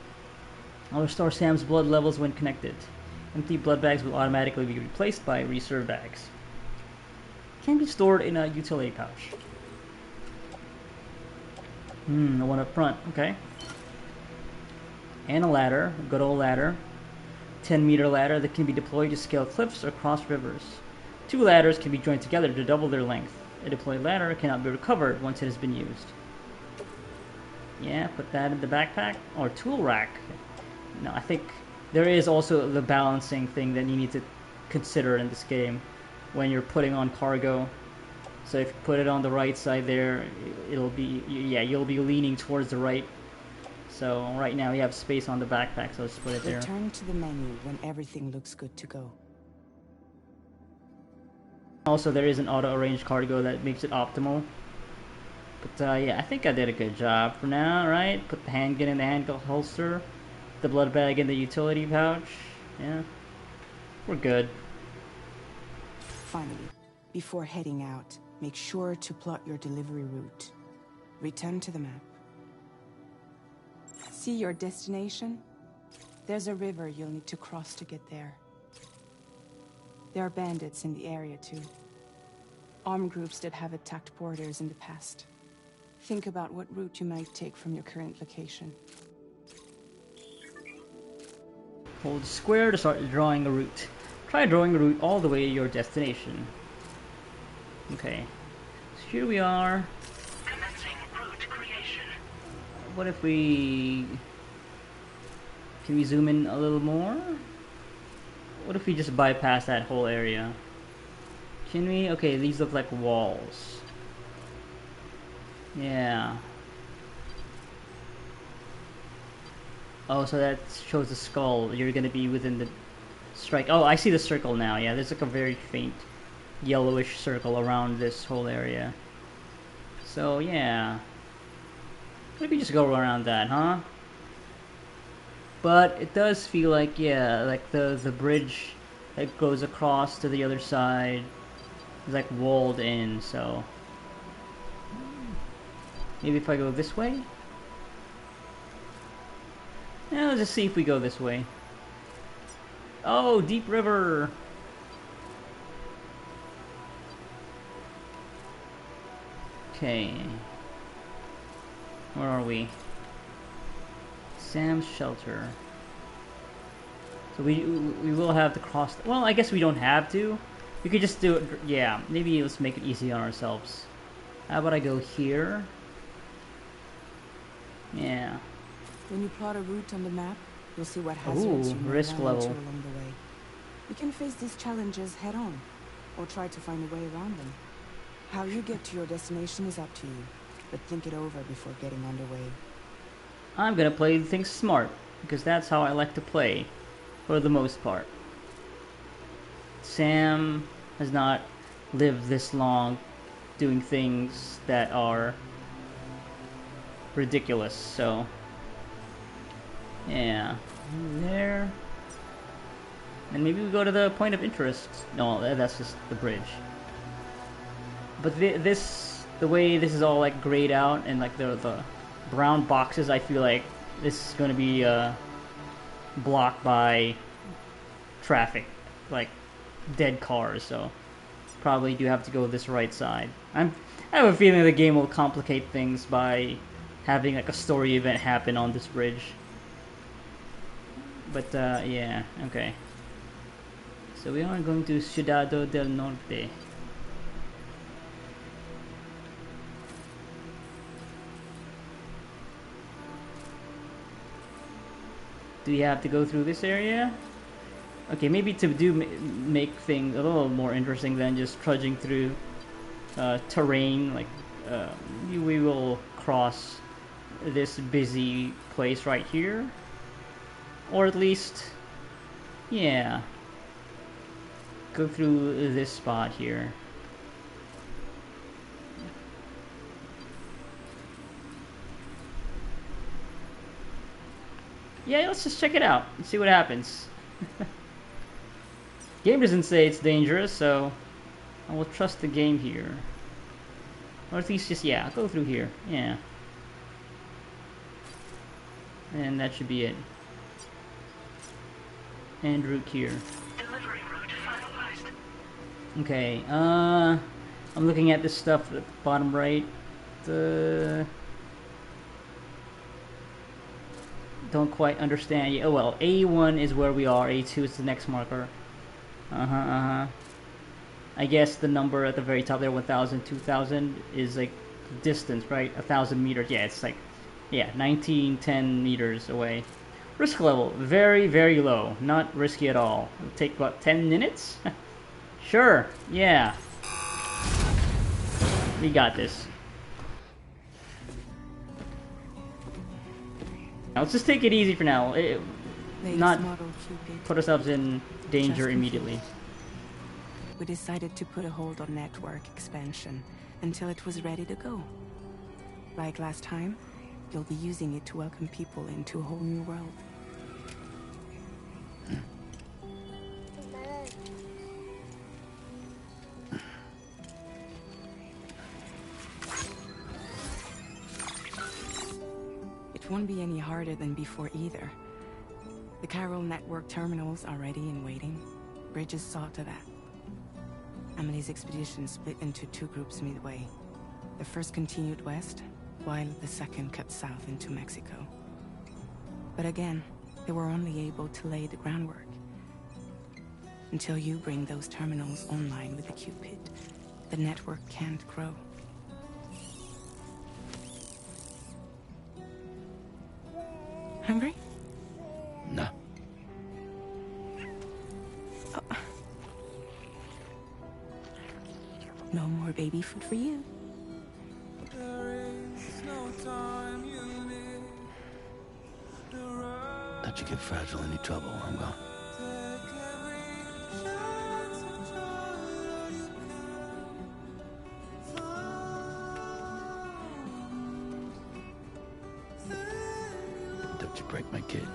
I'll restore Sam's blood levels when connected. Empty blood bags will automatically be replaced by reserve bags. Can be stored in a utility pouch. The one up front, okay. And a ladder, a good old ladder. 10-meter ladder that can be deployed to scale cliffs or cross rivers. 2 ladders can be joined together to double their length. A deployed ladder cannot be recovered once it has been used. Yeah, put that in the backpack. Or tool rack. No, I think there is also the balancing thing that you need to consider in this game when you're putting on cargo. So if you put it on the right side there, it'll be, yeah, you'll be leaning towards the right. So right now you have space on the backpack, so let's put it there. Return to the menu when everything looks good to go. Also, there is an auto-arranged cargo that makes it optimal. But yeah, I think I did a good job for now, right? Put the handgun in the handgun holster. the blood bag in the utility pouch. Yeah, we're good. Finally, before heading out, make sure to plot your delivery route. Return to the map. See your destination? There's a river you'll need to cross to get there. There are bandits in the area too. Armed groups that have attacked borders in the past. Think about what route you might take from your current location. Hold square to start drawing a route. Try drawing a route all the way to your destination. Okay. So here we are. Commencing route creation. What if we... Can we zoom in a little more? What if we just bypass that whole area? Can we? Okay, these look like walls. Yeah. Oh, so that shows the skull. You're gonna be within the strike. Oh, I see the circle now. Yeah, there's like a very faint yellowish circle around this whole area. So, yeah. What if we just go around that, huh? But it does feel like, yeah, like the bridge that goes across to the other side is like walled in, so... Maybe if I go this way? Yeah, let's just see if we go this way. Oh, deep river! Okay. Where are we? Sam's shelter. So we will have to cross... Well, I guess we don't have to. We could just do it... Yeah, maybe let's make it easy on ourselves. How about I go here? Yeah. When you plot a route on the map, you'll see what hazards you may risk run into level. along the way. You can face these challenges head on, or try to find a way around them. How you get to your destination is up to you, but think it over before getting underway. I'm gonna play things smart, because that's how I like to play, for the most part. Sam has not lived this long doing things that are ridiculous, so... Yeah. There. And maybe we go to the point of interest. No, that's just the bridge. But the way this is all like grayed out and like the brown boxes, I feel like this is going to be blocked by traffic, like dead cars. So probably do have to go this right side. I have a feeling the game will complicate things by having like a story event happen on this bridge. But yeah, okay. So we are going to Ciudad del Norte. Do we have to go through this area? Okay, maybe to make things a little more interesting than just trudging through terrain, like we will cross this busy place right here. Or at least, yeah, go through this spot here. Yeah, let's just check it out and see what happens. Game doesn't say it's dangerous, so I will trust the game here. Or at least just, yeah, go through here. Yeah. And that should be it. And route here. Delivery route finalized. Okay, I'm looking at this stuff at the bottom right. Don't quite understand yet. Oh well, A1 is where we are, A2 is the next marker. I guess the number at the very top there, 1,000, 2,000, is like distance, right? 1,000 meters. Yeah, it's like, yeah, 1910 meters away. Risk level, very, very low. Not risky at all. It'll take about 10 minutes? Sure, yeah. We got this. Now, let's just take it easy for now. Not put ourselves in danger immediately. We decided to put a hold on network expansion until it was ready to go. Like last time, you'll be using it to welcome people into a whole new world. It won't be any harder than before either. The Chiral Network terminals are ready and waiting. Bridges saw to that. Emily's expedition split into two groups midway. The first continued west, while the second cut south into Mexico. But again, they were only able to lay the groundwork. Until you bring those terminals online with the Cupid, the network can't grow. Hungry? No. Oh. No more baby food for you. Don't you get fragile any trouble, I'm gone. Don't you break my kid.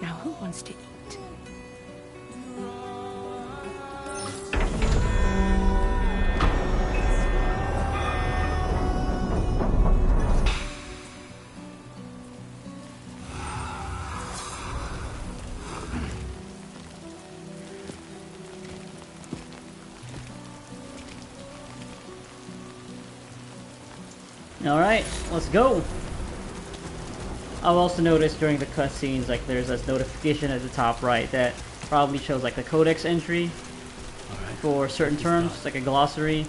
Now who wants to eat? Alright, let's go! I've also noticed during the cutscenes, like, there's this notification at the top right that probably shows, like, the codex entry for certain terms, like a glossary.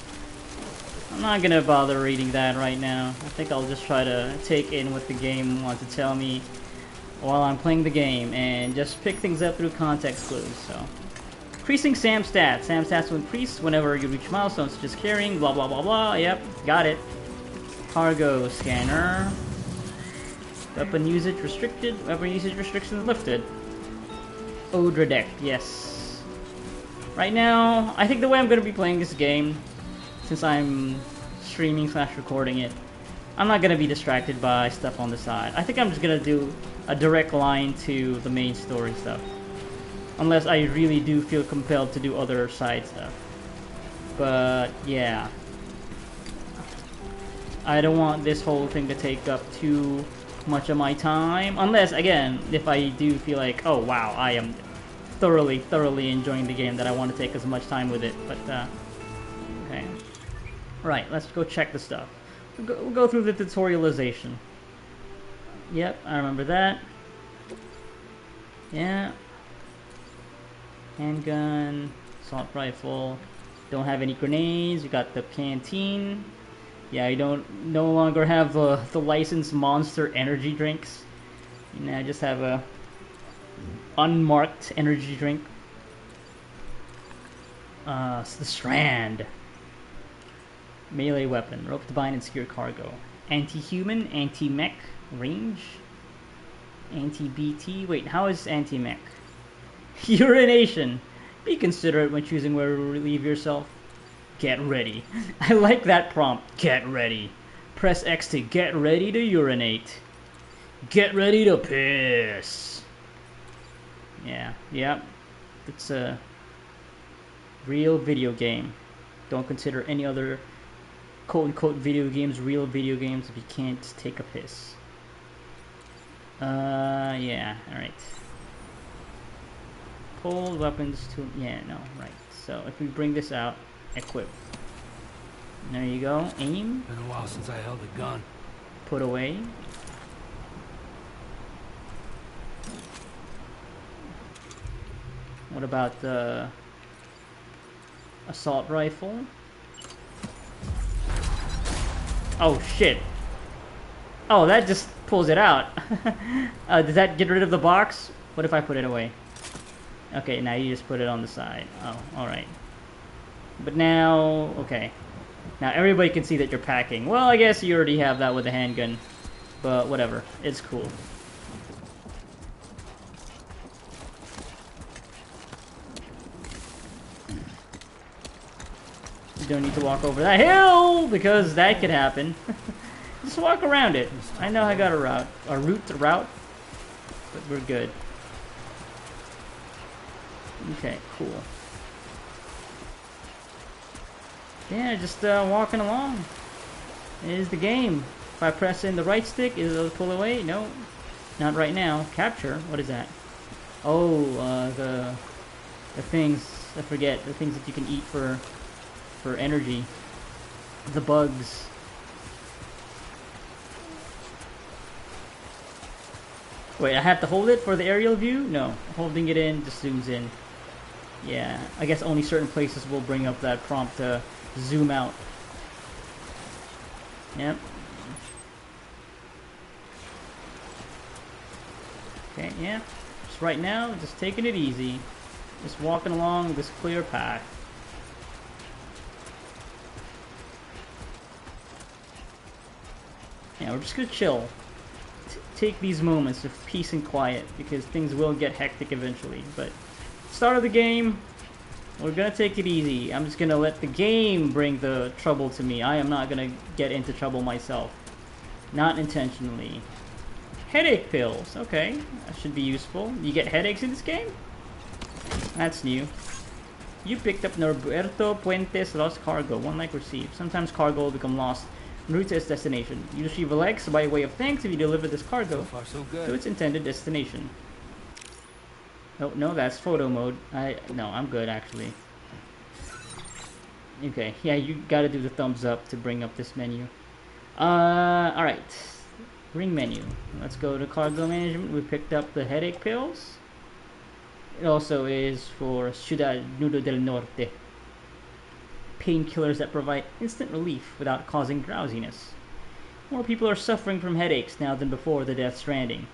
I'm not gonna bother reading that right now. I think I'll just try to take in what the game wants to tell me while I'm playing the game, and just pick things up through context clues, so. Increasing SAM stats. SAM stats will increase whenever you reach milestones, such as carrying, blah blah blah blah, yep, got it. Cargo scanner. Weapon usage restricted. Weapon usage restrictions lifted. Odra deck, yes. Right now, I think the way I'm going to be playing this game, since I'm streaming / recording it, I'm not going to be distracted by stuff on the side. I think I'm just going to do a direct line to the main story stuff. Unless I really do feel compelled to do other side stuff. But, yeah. I don't want this whole thing to take up too much of my time. Unless, again, if I do feel like, oh wow, I am thoroughly enjoying the game, that I want to take as much time with it. But, okay. Right, let's go check the stuff. We'll go through the tutorialization. Yep, I remember that. Yeah. Handgun, assault rifle. Don't have any grenades. You got the canteen. Yeah, you no longer have the licensed Monster energy drinks. You now just have a unmarked energy drink. It's the Strand. Melee weapon, rope to bind and secure cargo. Anti-human, anti-mech, range. Anti-BT, wait, how is anti-mech? Urination. Be considerate when choosing where to relieve yourself. Get ready. I like that prompt. Get ready. Press X to get ready to urinate. Get ready to piss. Yeah. It's a real video game. Don't consider any other quote-unquote video games real video games if you can't take a piss. Yeah, alright. Pull weapons to... yeah, no, right. So, if we bring this out, equip. There you go. Aim. Been a while since I held a gun. Put away. What about the assault rifle? Oh shit. Oh, that just pulls it out. Does that get rid of the box? What if I put it away? Okay, now you just put it on the side. Oh, alright. But now, okay. Now everybody can see that you're packing. Well, I guess you already have that with the handgun. But whatever, it's cool. don't need to walk over that hill because that could happen. Just walk around it. I know I got a route, but we're good. Okay, cool. Yeah, just walking along. It is the game. If I press in the right stick, it'll pull away. No, not right now. Capture. What is that? Oh, the things. I forget the things that you can eat for energy. The bugs. Wait, I have to hold it for the aerial view? No, holding it in just zooms in. Yeah, I guess only certain places will bring up that prompt to zoom out. Yep. Okay, yeah. Just right now, just taking it easy. Just walking along this clear path. Yeah, we're just gonna chill. Take these moments of peace and quiet because things will get hectic eventually. But start of the game, we're gonna take it easy. I'm just gonna let the game bring the trouble to me. I am not gonna get into trouble myself. Not intentionally. Headache pills. Okay, that should be useful. You get headaches in this game? That's new. You picked up Norberto Puentes lost cargo. 1 like received. Sometimes cargo will become lost en route to its destination. You receive a like by way of thanks if you deliver this cargo So far, so good. to its intended destination. Oh, no, that's photo mode. No, I'm good actually. Okay, yeah, you gotta do the thumbs up to bring up this menu. Alright. Bring menu. Let's go to cargo management. We picked up the headache pills. It also is for Ciudad Nudo del Norte. Painkillers that provide instant relief without causing drowsiness. More people are suffering from headaches now than before the Death Stranding,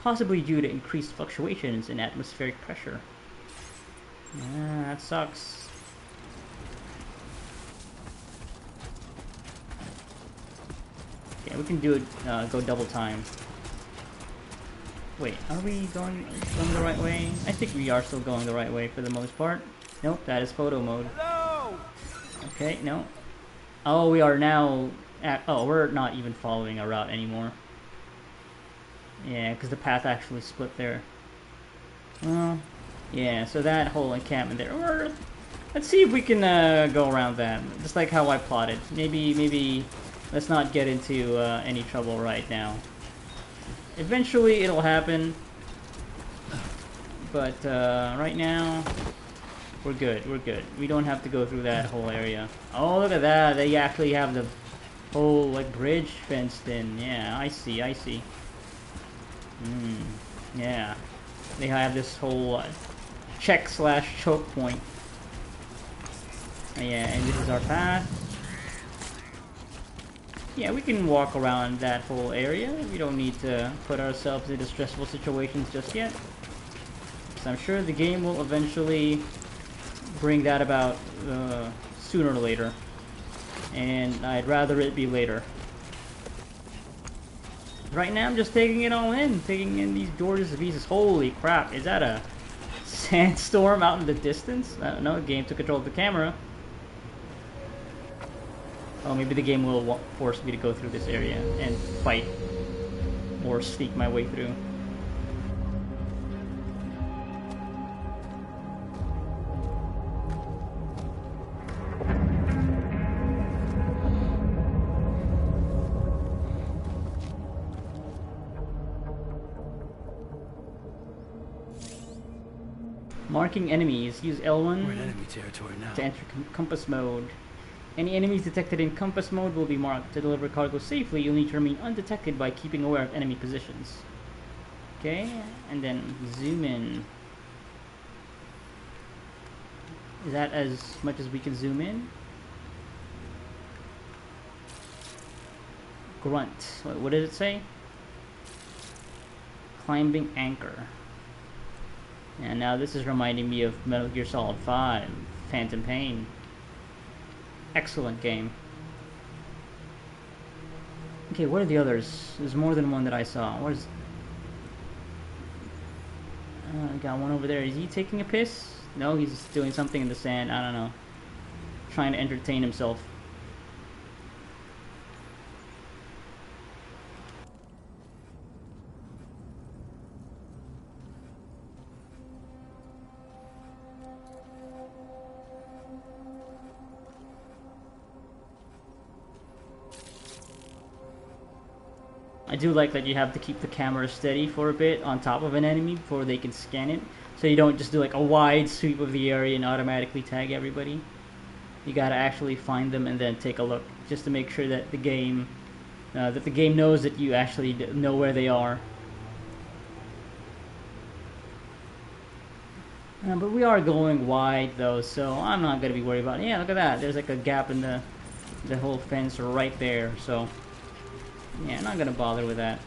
possibly due to increased fluctuations in atmospheric pressure. Ah, that sucks. Okay, we can do it, go double time. Wait, are we going the right way? I think we are still going the right way for the most part. Nope, that is photo mode. Hello! Okay, no. Oh, we are now at... Oh, we're not even following a route anymore. Yeah, because the path actually split there. Well, yeah, so that whole encampment there. Let's see if we can go around that. Just like how I plotted. Maybe let's not get into any trouble right now. Eventually it'll happen. But right now... We're good, we're good. We don't have to go through that whole area. Oh, look at that. They actually have the whole, like, bridge fenced in. Yeah, I see, I see. Yeah. They have this whole check/choke point. Yeah, and this is our path. Yeah, we can walk around that whole area. We don't need to put ourselves into stressful situations just yet. So I'm sure the game will eventually bring that about sooner or later, and I'd rather it be later. Right now I'm just taking it all in, taking in these gorgeous visas. Holy crap, is that a sandstorm out in the distance? I don't know, the game took control of the camera. Oh, maybe the game will force me to go through this area and fight or sneak my way through. Marking enemies. Use L1 We're in enemy territory now. to enter compass mode. Any enemies detected in compass mode will be marked. To deliver cargo safely, you'll need to remain undetected by keeping aware of enemy positions. Okay, and then zoom in. Is that as much as we can zoom in? Grunt. What did it say? Climbing anchor. And now this is reminding me of Metal Gear Solid 5, Phantom Pain. Excellent game. Okay, what are the others? There's more than one that I saw. What is... I got one over there. Is he taking a piss? No, he's doing something in the sand. I don't know. trying to entertain himself. I do like that you have to keep the camera steady for a bit on top of an enemy before they can scan it. So you don't just do like a wide sweep of the area and automatically tag everybody. You gotta actually find them and then take a look, just to make sure that the game knows that you actually know where they are. But we are going wide though, so I'm not gonna be worried about it. Yeah, look at that. There's like a gap in the whole fence right there. So yeah, I'm not gonna bother with that.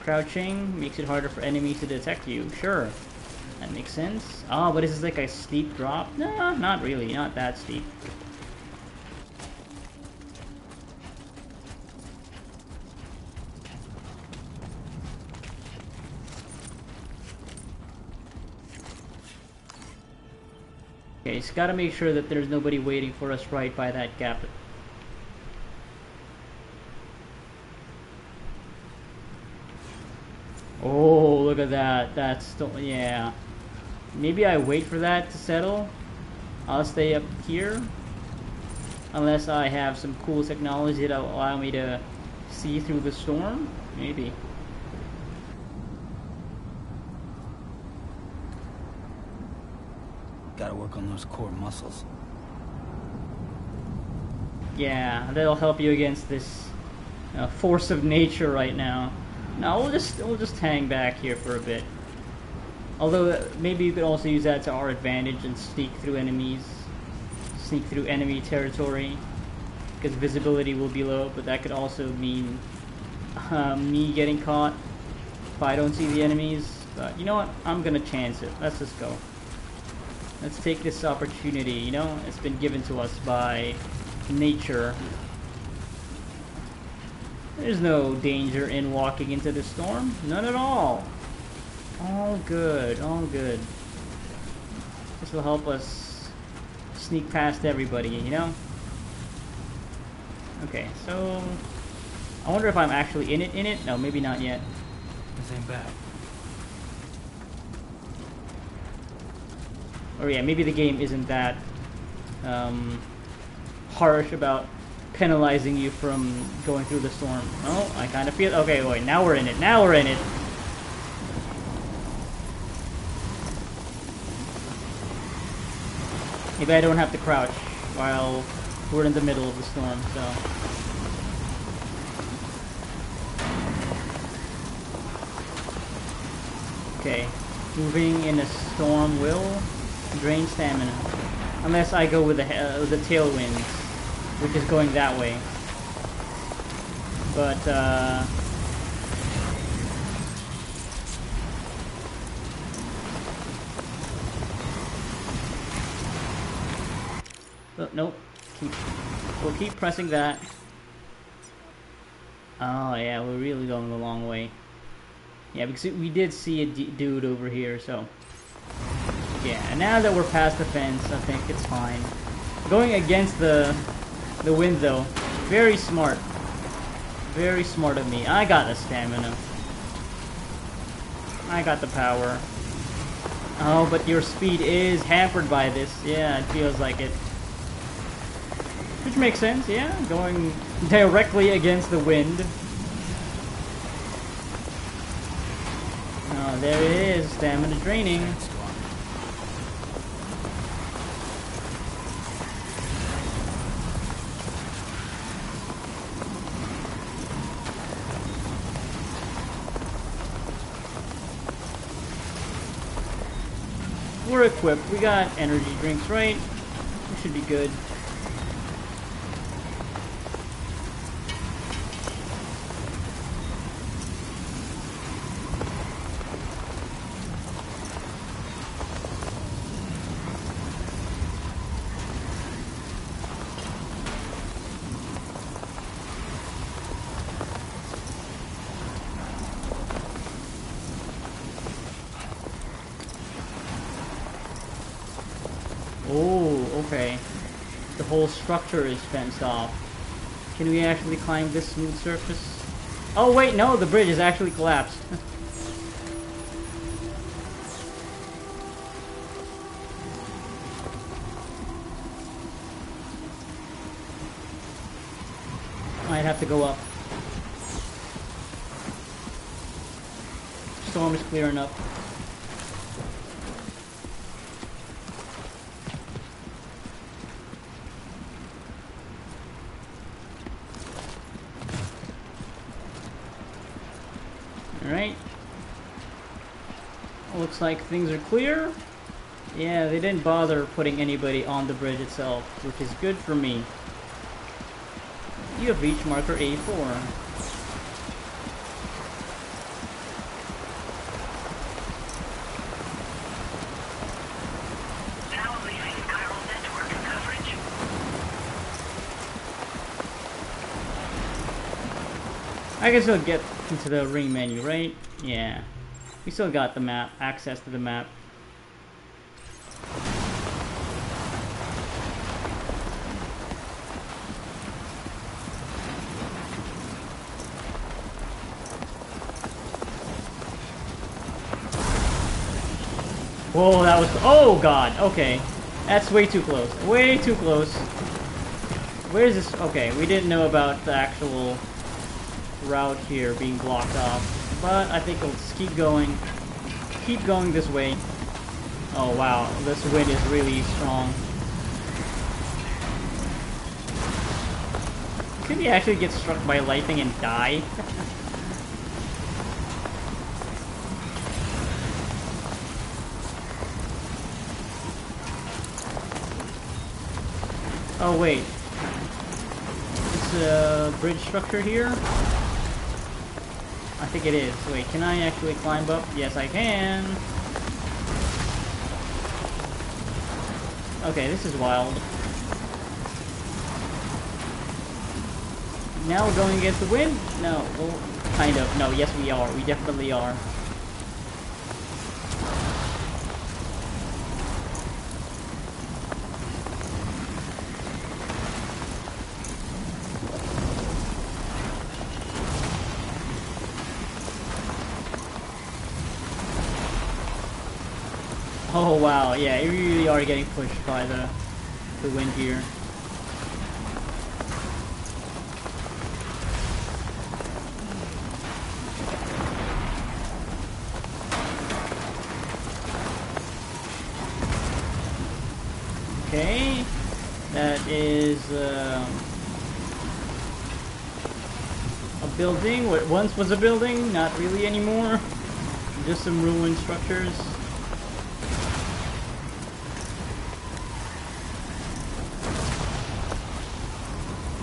Crouching makes it harder for enemies to detect you. Sure, that makes sense. Oh, but is this like a steep drop? No, not really. Not that steep. Okay, just gotta make sure that there's nobody waiting for us right by that gap. Oh, look at that. That's still, yeah. Maybe I wait for that to settle. I'll stay up here. Unless I have some cool technology that'll allow me to see through the storm. Maybe. Gotta work on those core muscles. Yeah, that'll help you against this force of nature right now. No, we'll just hang back here for a bit. Although maybe you could also use that to our advantage and sneak through enemies, sneak through enemy territory, because visibility will be low. But that could also mean me getting caught if I don't see the enemies. But you know what? I'm gonna chance it. Let's just go. Let's take this opportunity. You know, it's been given to us by nature. There's no danger in walking into the storm. None at all. All good, all good. This will help us sneak past everybody, you know? Okay, so I wonder if I'm actually in it? No, maybe not yet. This ain't bad. Or yeah, maybe the game isn't that harsh about penalizing you from going through the storm. Oh, I kind of feel... Okay, wait, now we're in it. Now we're in it. Maybe I don't have to crouch while we're in the middle of the storm, so... Okay. Moving in a storm will drain stamina. Unless I go with the tailwind, which is going that way. But, oh, nope. We'll keep pressing that. Oh, yeah, we're really going the long way. Yeah, because we did see a dude over here, so... Yeah, and now that we're past the fence, I think it's fine. Going against the wind, though, very smart. Very smart of me. I got the stamina. I got the power. Oh, but your speed is hampered by this. Yeah, it feels like it. Which makes sense, yeah. Going directly against the wind. Oh, there it is. Stamina draining. We're equipped. We got energy drinks, right? We should be good. Oh, okay. the whole structure is fenced off. Can we actually climb this smooth surface? Oh wait, no, the bridge is actually collapsed. Might have to go up. Storm is clearing up. Alright. Looks like things are clear. Yeah, they didn't bother putting anybody on the bridge itself, which is good for me. You have reached marker A4. I can still get into the ring menu, right? Yeah. We still got the map, access to the map. Whoa, that was... Oh, God. Okay. That's way too close. Way too close. Where is this? Okay, we didn't know about the actual route here being blocked off. But I think we'll just keep going. Keep going this way. Oh, wow. This wind is really strong. Could he actually get struck by lightning and die? Oh wait, it's a bridge structure here? I think it is. Wait, can I actually climb up? Yes, I can. Okay, this is wild. Now we're going against the wind? No, well, kind of. No, yes we are. We definitely are. Oh wow, yeah, you really are getting pushed by the wind here. Okay, that is a building. What once was a building, not really anymore. Just some ruined structures.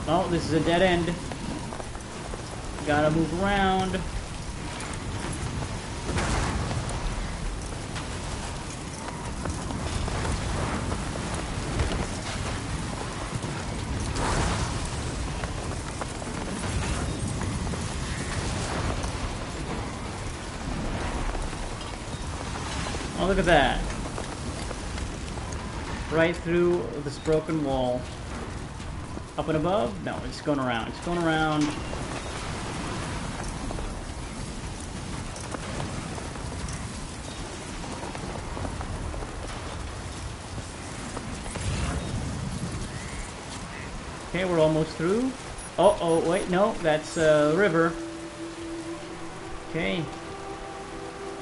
Oh, this is a dead end. Gotta move around. Oh, look at that. Right through this broken wall. Up and above? No, it's going around. It's going around. Okay, we're almost through. Oh, wait, no, that's a river. Okay.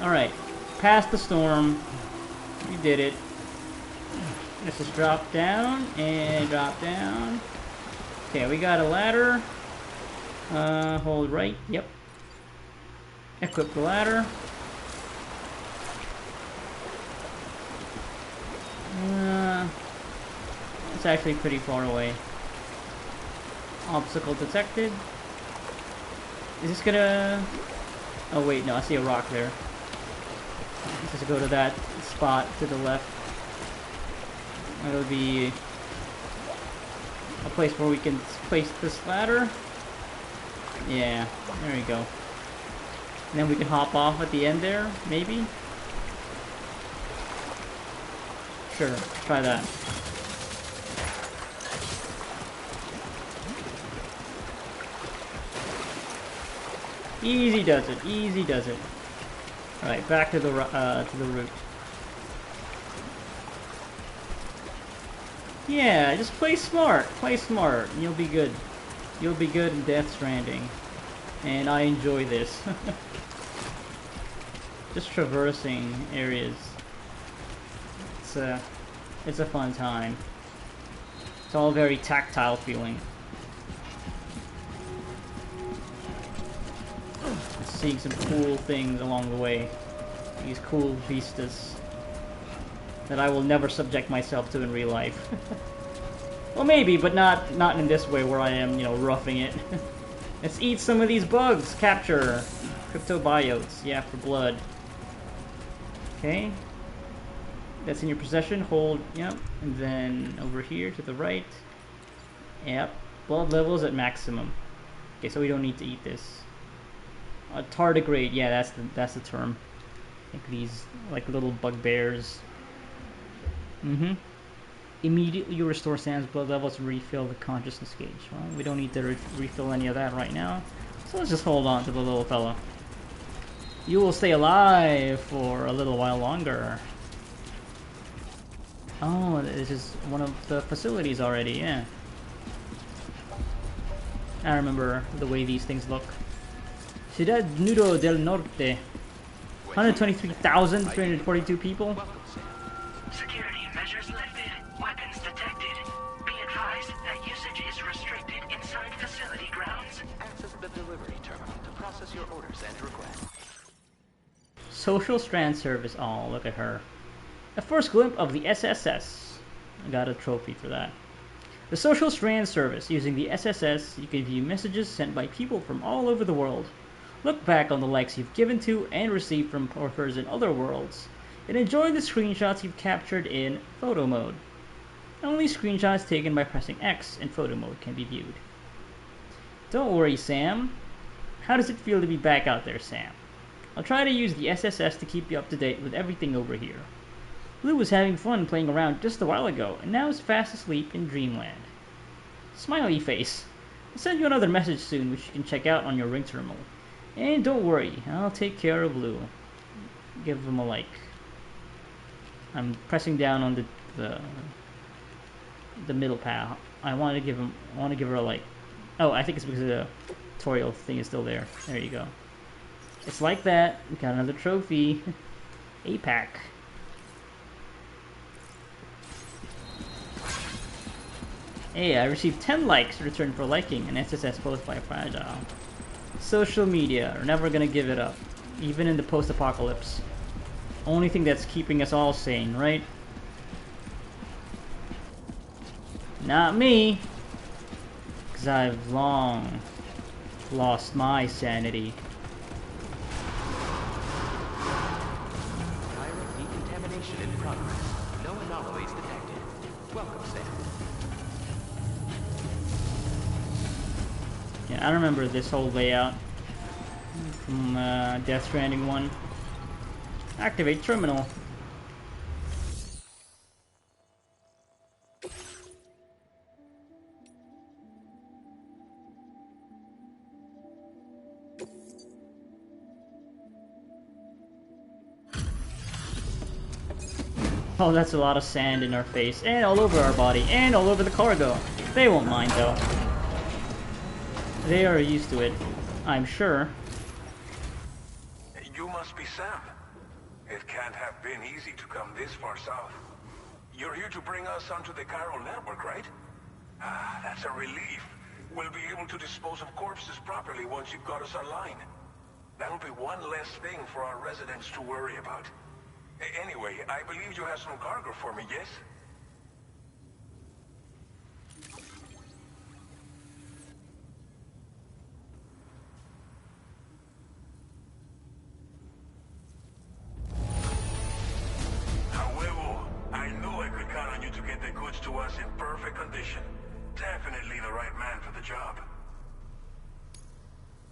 Alright. Past the storm. We did it. Let's just drop down and drop down. Okay, we got a ladder. Hold right. Yep. Equip the ladder. It's actually pretty far away. Obstacle detected. Is this gonna... Oh wait, no, I see a rock there. Let's just go to that spot to the left. That'll be a place where we can place this ladder. Yeah, there we go. And then we can hop off at the end there, maybe? Sure, try that. Easy does it. Easy does it. All right, back to the route. Yeah, just play smart. Play smart. And you'll be good. You'll be good in Death Stranding. And I enjoy this. Just traversing areas. It's a fun time. It's all very tactile feeling. Seeing some cool things along the way. These cool vistas that I will never subject myself to in real life. Well, maybe, but not in this way where I am, you know, roughing it. Let's eat some of these bugs. Capture cryptobiotes. Yeah, for blood. Okay. That's in your possession. Hold. Yep. And then over here to the right. Yep. Blood levels at maximum. Okay, so we don't need to eat this. Tardigrade. Yeah, that's the term. I think these like little bugbears. Immediately you restore Sam's blood levels and refill the consciousness gauge. Well, we don't need to refill any of that right now. So let's just hold on to the little fella. You will stay alive for a little while longer. Oh, this is one of the facilities already, yeah. I remember the way these things look. Ciudad Nudo del Norte. 123,342 people. Security measures lifted. Weapons detected. Be advised that usage is restricted inside facility grounds. Access the delivery terminal to process your orders and requests. Social Strand Service. Oh, look at her. A first glimpse of the SSS. I got a trophy for that. The Social Strand Service. Using the SSS, you can view messages sent by people from all over the world. Look back on the likes you've given to and received from porters in other worlds, and enjoy the screenshots you've captured in photo mode. Only screenshots taken by pressing X in photo mode can be viewed. Don't worry, Sam. How does it feel to be back out there, Sam? I'll try to use the SSS to keep you up to date with everything over here. Blue was having fun playing around just a while ago, and now is fast asleep in dreamland. Smiley face. I'll send you another message soon, which you can check out on your ring terminal. And don't worry, I'll take care of Blue. Give him a like. I'm pressing down on the middle pad. I want to give her a like. Oh, I think it's because the tutorial thing is still there. There you go. It's like that. We got another trophy. APAC. Hey, I received 10 likes in return for liking an SSS post by Fragile. Social media are never gonna give it up, even in the post-apocalypse. Only thing that's keeping us all sane, right? Not me, because I've long lost my sanity. Pirate decontamination in progress. No anomalies detected. Welcome, Sam. Yeah, I remember this whole layout from Death Stranding 1. Activate terminal. Oh, that's a lot of sand in our face, and all over our body, and all over the cargo. They won't mind, though. They are used to it, I'm sure. You must be Sam. It can't have been easy to come this far south. You're here to bring us onto the chiral network, right? Ah, that's a relief. We'll be able to dispose of corpses properly once you've got us online. That'll be one less thing for our residents to worry about. Anyway, I believe you have some cargo for me, yes? However, I know I could count on you to get the goods to us in perfect condition. Definitely the right man for the job.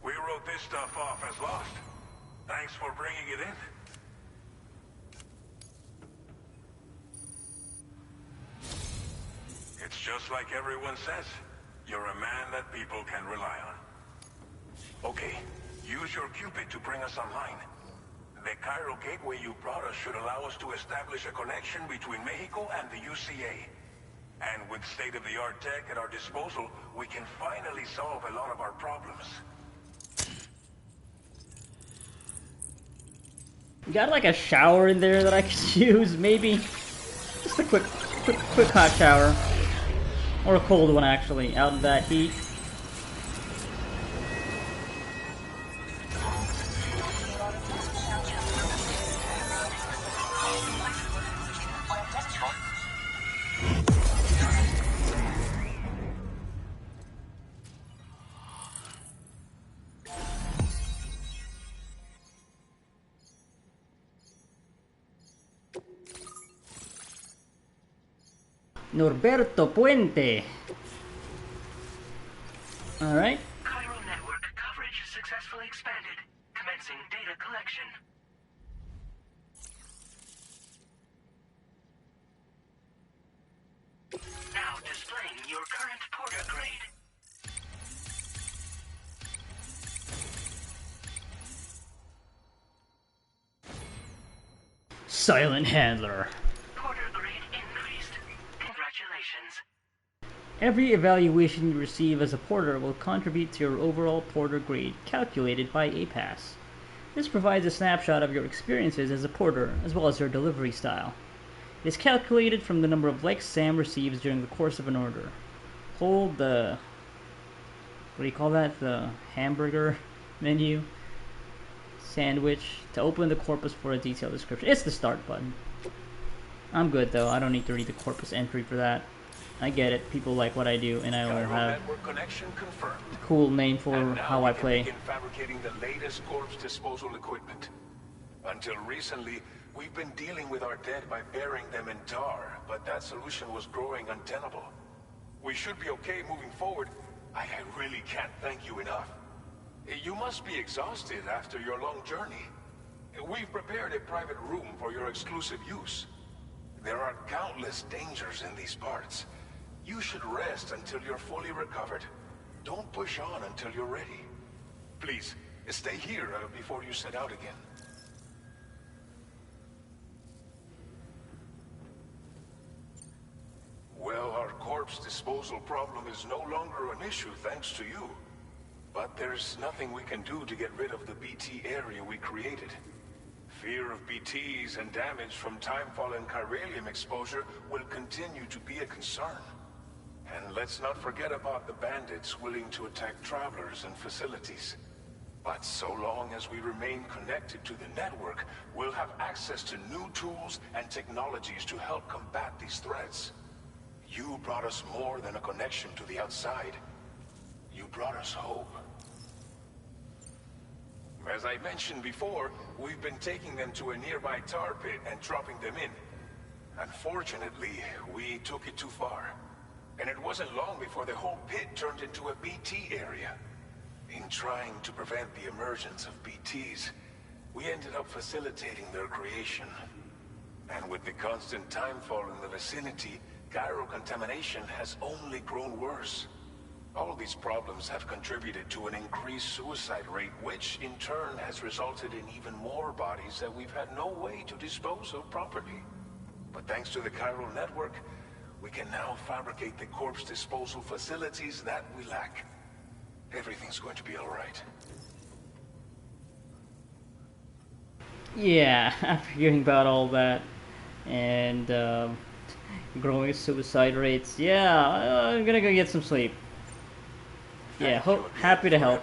We wrote this stuff off as lost. Thanks for bringing it in. It's just like everyone says. You're a man that people can rely on. Okay, Use your Cupid to bring us online. The Cairo gateway you brought us should allow us to establish a connection between Mexico and the UCA. And with state-of-the-art tech at our disposal, we can finally solve a lot of our problems. You got like a shower in there that I could use, maybe? Just a quick hot shower. Or a cold one, actually, out of that heat. Norberto Puente. Alright. Cairo network coverage successfully expanded. Commencing data collection. Now displaying your current porter grade. Silent Handler. Porter grade increased. Congratulations. Every evaluation you receive as a porter will contribute to your overall porter grade, calculated by APAS. This provides a snapshot of your experiences as a porter, as well as your delivery style. It is calculated from the number of likes Sam receives during the course of an order. Hold the... what do you call that? The hamburger menu? Sandwich to open the corpus for a detailed description. It's the start button. I'm good though, I don't need to read the corpus entry for that. I get it, people like what I do, and I will have a cool name for how I play. Begin fabricating the latest corpse disposal equipment. Until recently, we've been dealing with our dead by burying them in tar, but that solution was growing untenable. We should be okay moving forward. I really can't thank you enough. You must be exhausted after your long journey. We've prepared a private room for your exclusive use. There are countless dangers in these parts. You should rest until you're fully recovered. Don't push on until you're ready. Please, stay here before you set out again. Well, our corpse disposal problem is no longer an issue thanks to you. But there's nothing we can do to get rid of the BT area we created. Fear of BTs and damage from timefall and chiralium exposure will continue to be a concern. And let's not forget about the bandits willing to attack travelers and facilities. But so long as we remain connected to the network, we'll have access to new tools and technologies to help combat these threats. You brought us more than a connection to the outside. You brought us hope. As I mentioned before, we've been taking them to a nearby tar pit and dropping them in. Unfortunately, we took it too far. And it wasn't long before the whole pit turned into a BT area. In trying to prevent the emergence of BTs, we ended up facilitating their creation. And with the constant timefall in the vicinity, gyro contamination has only grown worse. All these problems have contributed to an increased suicide rate, which in turn has resulted in even more bodies that we've had no way to dispose of properly. But thanks to the chiral network, we can now fabricate the corpse disposal facilities that we lack. Everything's going to be all right. Yeah, after hearing about all that, and growing suicide rates, yeah, I'm gonna go get some sleep. Yeah, happy to help.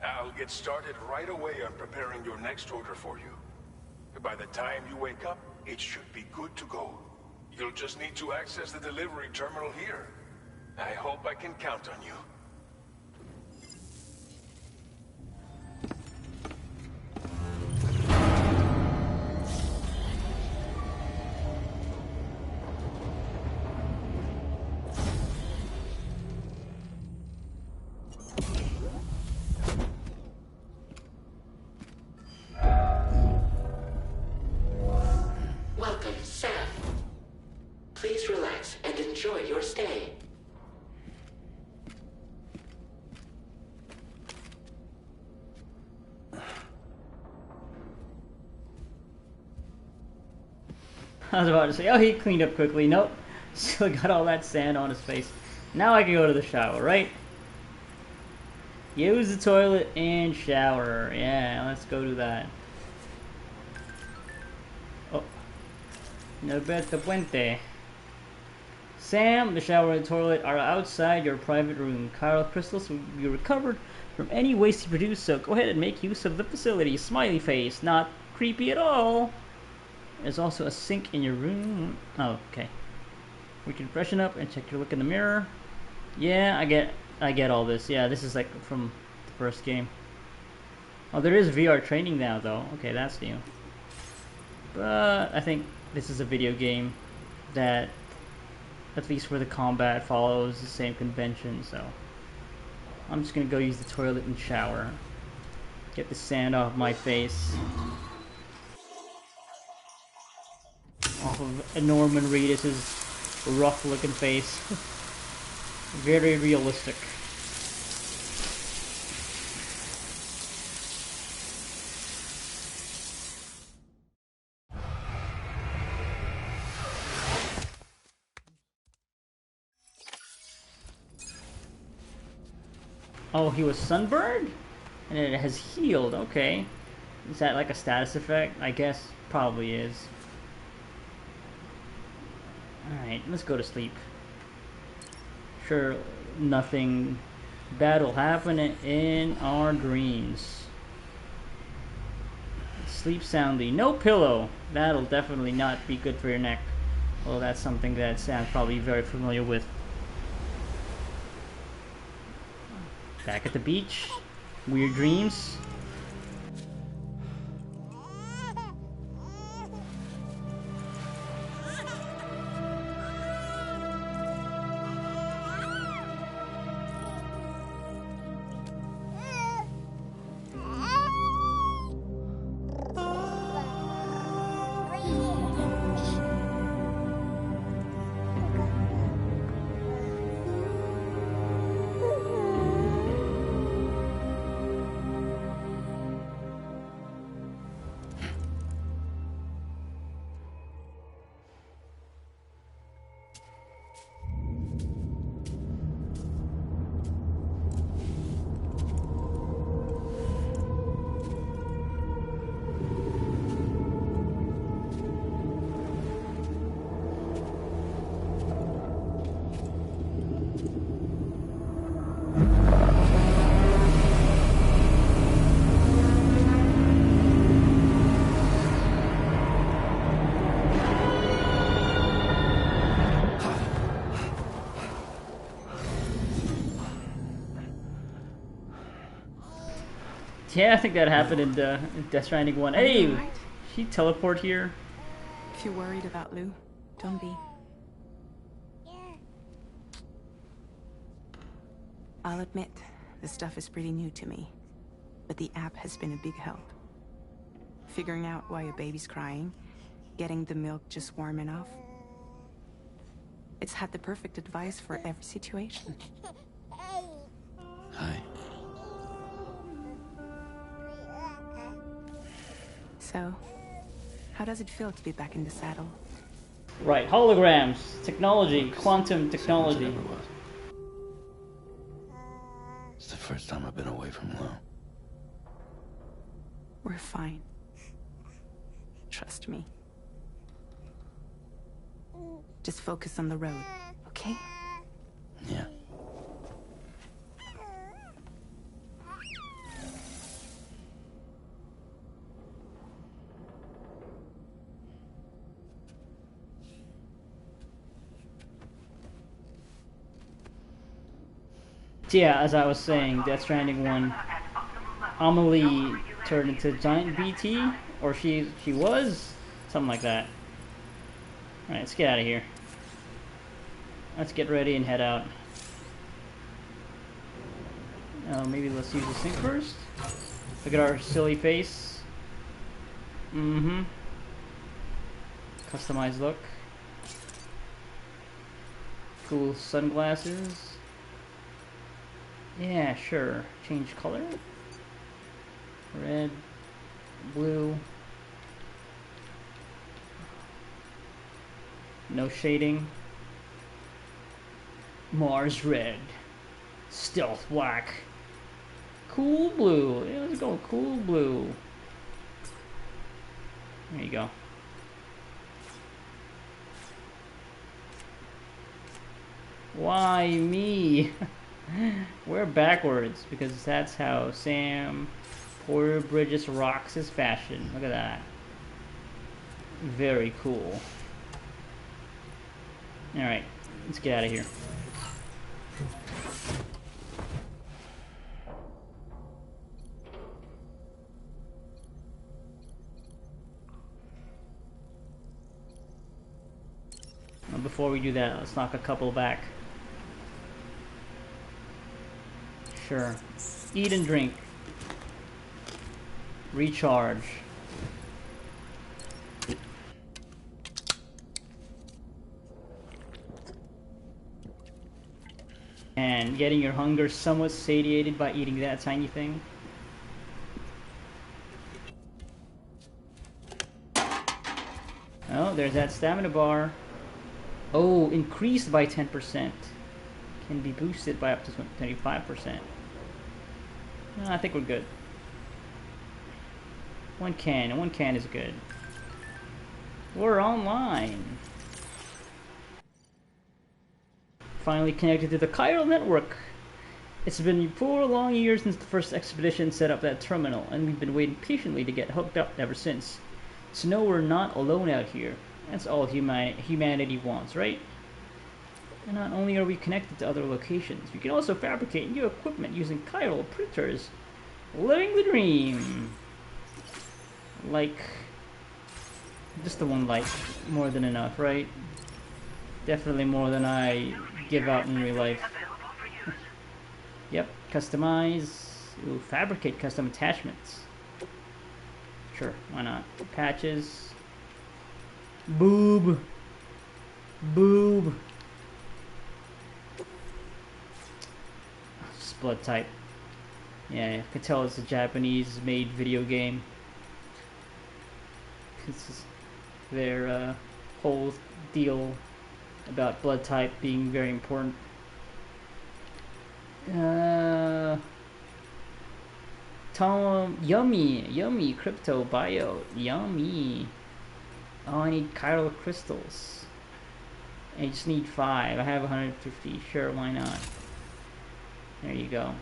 I'll get started right away on preparing your next order for you. By the time you wake up, it should be good to go. You'll just need to access the delivery terminal here. I hope I can count on you. Welcome, Sam. Please relax and enjoy your stay. I was about to say, oh, he cleaned up quickly. Nope. Still got all that sand on his face. Now I can go to the shower, right? Use the toilet and shower. Yeah, let's go do that. Oh. No bet the puente. Sam, the shower and toilet are outside your private room. Chiral crystals will be recovered from any waste you produce, so go ahead and make use of the facility. Smiley face. Not creepy at all. There's also a sink in your room. Oh, okay. We can freshen up and check your look in the mirror. Yeah, I get all this. Yeah, this is like from the first game. Oh, there is VR training now, though. Okay, that's new. But I think this is a video game that, at least where the combat follows the same convention, so I'm just gonna go use the toilet and shower. Get the sand off my face. Off of Norman Reedus' rough looking face. Very realistic. Oh, he was sunburned? And it has healed, okay. Is that like a status effect? I guess probably is. Alright, let's go to sleep. Sure, nothing bad will happen in our dreams. Sleep soundly. No pillow. That'll definitely not be good for your neck. Well, that's something that Sam's probably very familiar with. Back at the beach. Weird dreams. Yeah, I think that happened in Death Stranding 1. Hey! Right. She teleport here? If you're worried about Lou, don't be. I'll admit, the stuff is pretty new to me, but the app has been a big help. Figuring out why a baby's crying, getting the milk just warm enough. It's had the perfect advice for every situation. Hi. So, how does it feel to be back in the saddle? Right, holograms, technology, quantum technology. Never was. It's the first time I've been away from Lou. We're fine. Trust me. Just focus on the road, okay? Yeah. Yeah, as I was saying, Death Stranding 1, Amelie turned into giant BT, or she was? Something like that. Alright, let's get out of here. Let's get ready and head out. Maybe let's use the sink first. Look at our silly face. Mm-hmm. Customized look. Cool sunglasses. Yeah, sure. Change color. Red, blue. No shading. Mars red. Stealth black. Cool blue. Yeah, let's go cool blue. There you go. Why me? We're backwards because that's how Sam Porter Bridges rocks his fashion. Look at that. Very cool. Alright, let's get out of here. Well, before we do that, let's knock a couple back. Sure. Eat and drink. Recharge. And getting your hunger somewhat satiated by eating that tiny thing. Oh, there's that stamina bar. Oh, increased by 10%. Can be boosted by up to 25%. No, I think we're good. One can is good. We're online. Finally connected to the chiral network. It's been 4 long years since the first expedition set up that terminal, and we've been waiting patiently to get hooked up ever since. To know we're not alone out here. That's all humanity wants, right? And not only are we connected to other locations, we can also fabricate new equipment using chiral printers. Living the dream! Like, just the one light. More than enough, right? Definitely more than I give out in real life. Yep, customize. Ooh, fabricate custom attachments. Sure, why not? Patches. Boob. Boob. Blood type. Yeah, I could tell it's a Japanese-made video game. This is their whole deal about blood type being very important. Yummy crypto bio, yummy. Oh, I need chiral crystals. I just need 5. I have 150. Sure, why not? There you go.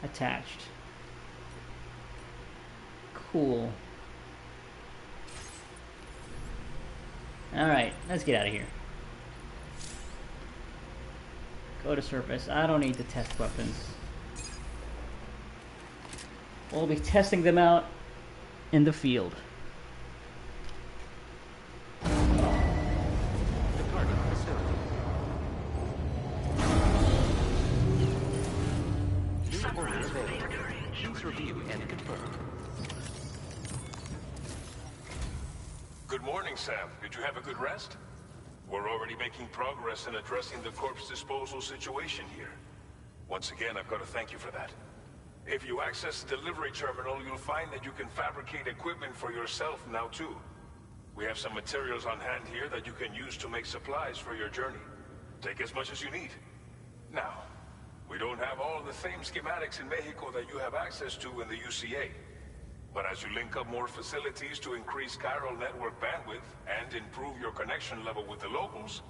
Attached. Cool. Alright, let's get out of here. Go to surface. I don't need to test weapons. We'll be testing them out in the field. Review and confirm. Good morning, Sam. Did you have a good rest? We're already making progress in addressing the corpse disposal situation here. Once again, I've got to thank you for that. If you access the delivery terminal, you'll find that you can fabricate equipment for yourself now too. We have some materials on hand here that you can use to make supplies for your journey. Take as much as you need. Now, we don't have all the same schematics in Mexico that you have access to in the UCA. But as you link up more facilities to increase chiral network bandwidth and improve your connection level with the locals,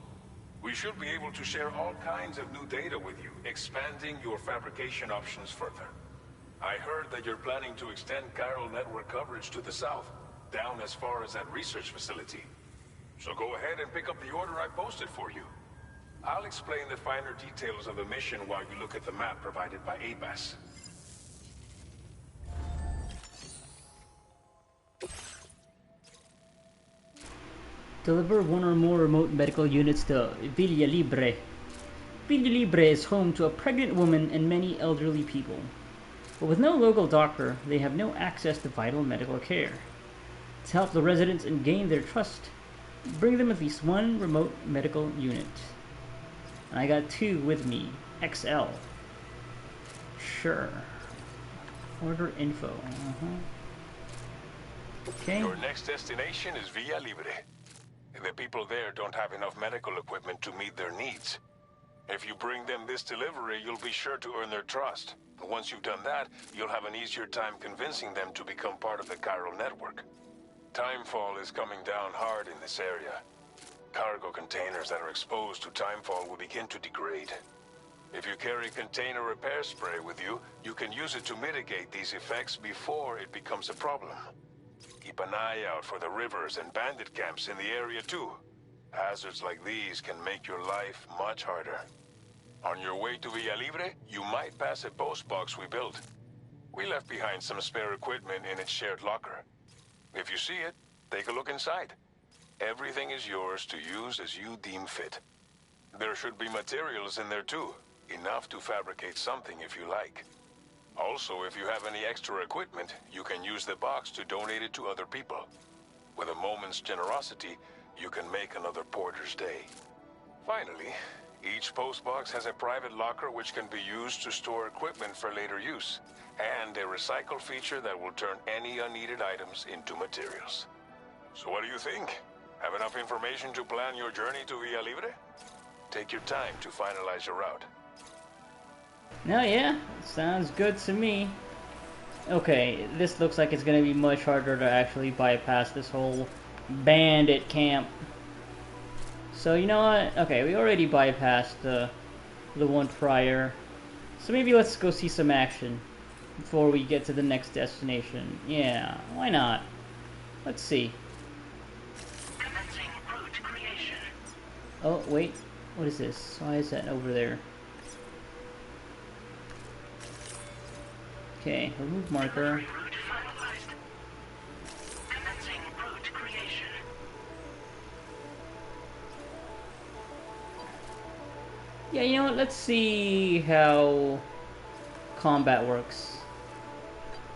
we should be able to share all kinds of new data with you, expanding your fabrication options further. I heard that you're planning to extend chiral network coverage to the south, down as far as that research facility. So go ahead and pick up the order I posted for you. I'll explain the finer details of the mission while you look at the map provided by ABAS. Deliver 1 or more remote medical units to Villa Libre. Villa Libre is home to a pregnant woman and many elderly people. But with no local doctor, they have no access to vital medical care. To help the residents and gain their trust, bring them at least 1 remote medical unit. And I got 2 with me. XL. Sure. Order info. Okay. Your next destination is Villa Libre. The people there don't have enough medical equipment to meet their needs. If you bring them this delivery, you'll be sure to earn their trust. And once you've done that, you'll have an easier time convincing them to become part of the chiral network. Timefall is coming down hard in this area. Cargo containers that are exposed to timefall will begin to degrade. If you carry container repair spray with you, you can use it to mitigate these effects before it becomes a problem. Keep an eye out for the rivers and bandit camps in the area too. Hazards like these can make your life much harder. On your way to Villa Libre, you might pass a post box we built. We left behind some spare equipment in its shared locker. If you see it, take a look inside. Everything is yours to use as you deem fit. There should be materials in there too, enough to fabricate something if you like. Also, if you have any extra equipment, you can use the box to donate it to other people. With a moment's generosity, you can make another porter's day. Finally, each postbox has a private locker which can be used to store equipment for later use, and a recycle feature that will turn any unneeded items into materials. So what do you think? Have enough information to plan your journey to Villa Libre? Take your time to finalize your route. No, yeah, sounds good to me. Okay, this looks like it's gonna be much harder to actually bypass this whole bandit camp. So you know what? Okay, we already bypassed the one prior. So maybe let's go see some action before we get to the next destination. Yeah, why not? Let's see. Commencing route creation. Oh, wait. What is this? Why is that over there? Okay, remove marker. Route finalized. Commencing route creation. Yeah, you know what? Let's see how combat works.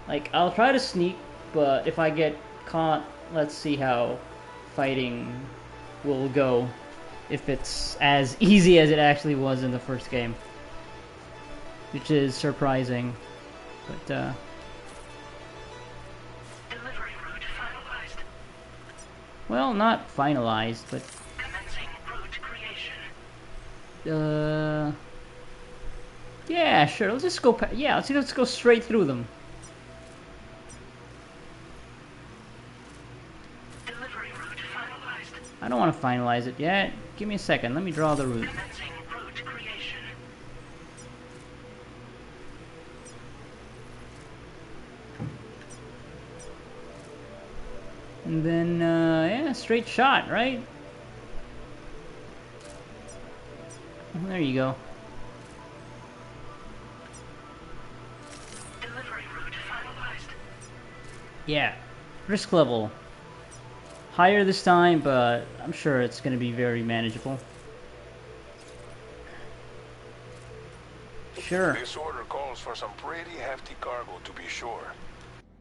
Like, I'll try to sneak, but if I get caught, let's see how fighting will go. If it's as easy as it actually was in the first game. Which is surprising. But, Delivery route finalized. well, not finalized, but, Commencing route creation. yeah, sure, let's just go, yeah, let's go straight through them. Delivery route finalized. I don't want to finalize it yet. Give me a second, let me draw the route. Commencing route creation. And then, yeah, straight shot, right? There you go. Delivery route finalized. Yeah, risk level. Higher this time, but I'm sure it's going to be very manageable. Sure. This order calls for some pretty hefty cargo to be sure.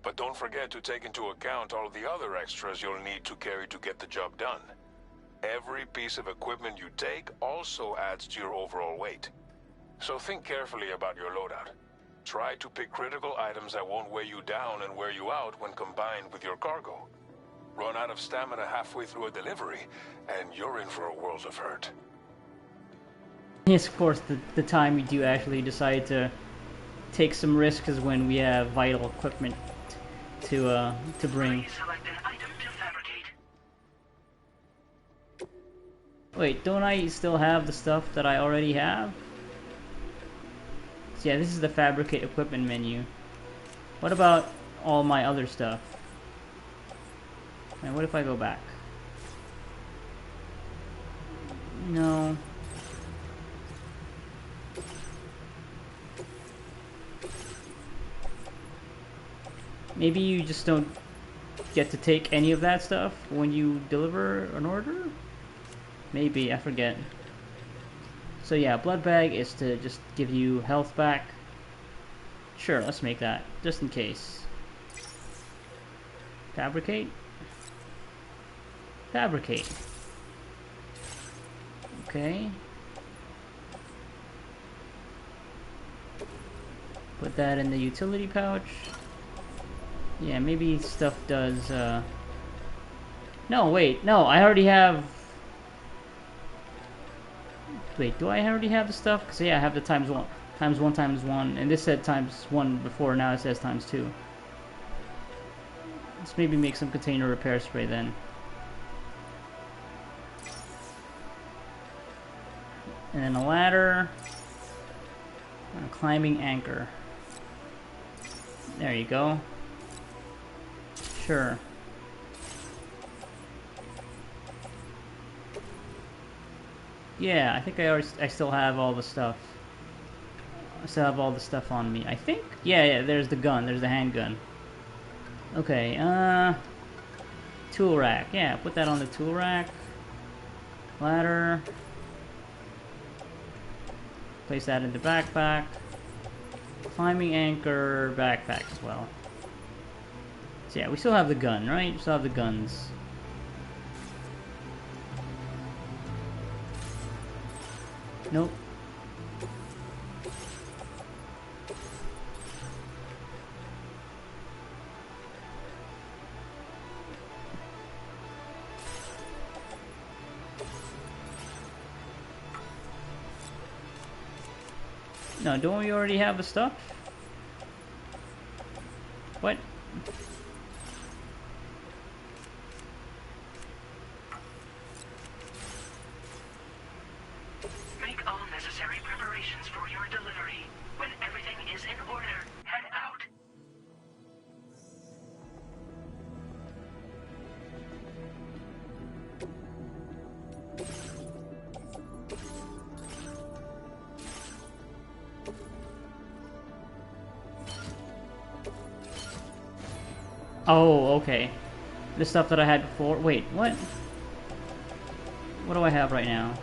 But don't forget to take into account all the other extras you'll need to carry to get the job done. Every piece of equipment you take also adds to your overall weight. So think carefully about your loadout. Try to pick critical items that won't weigh you down and wear you out when combined with your cargo. Run out of stamina halfway through a delivery, and you're in for a world of hurt. Yes, of course, the time we do actually decide to take some risks is when we have vital equipment to bring. Select an item to fabricate. Wait, don't I still have the stuff that I already have? So yeah, this is the fabricate equipment menu. What about all my other stuff? And what if I go back? No. Maybe you just don't get to take any of that stuff when you deliver an order? Maybe, I forget. So yeah, blood bag is to just give you health back. Sure, let's make that, just in case. Fabricate? Fabricate. Okay. Put that in the utility pouch. Yeah, maybe stuff does No, wait. No, I already have... Wait, do I already have the stuff? Because, yeah, I have the times one. Times one, times one. And this said times one before, now it says times two. Let's maybe make some container repair spray then. And then a ladder. And a climbing anchor. There you go. Sure. Yeah, I think I still have all the stuff. I still have all the stuff on me. I think? Yeah, there's the gun. There's the handgun. Okay, tool rack. Yeah, put that on the tool rack. Ladder. Place that in the backpack. Climbing anchor, backpack as well. So yeah, we still have the gun, right? We still have the guns. Nope. No, don't we already have the stuff? What? Make all necessary preparations for your delivery. When everything is in order, head out. Oh, okay. The stuff that I had before. Wait, what? What do I have right now?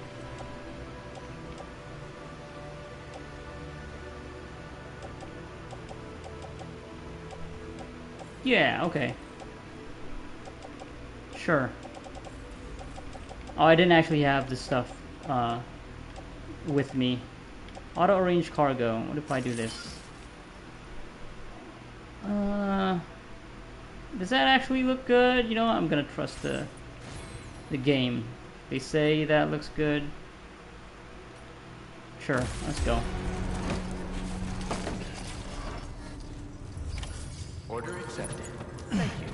Yeah, okay. Sure. Oh, I didn't actually have this stuff with me. Auto arrange cargo. What if I do this? Does that actually look good? You know what? I'm gonna trust the game. They say that looks good. Sure, let's go. Order accepted. Thank you.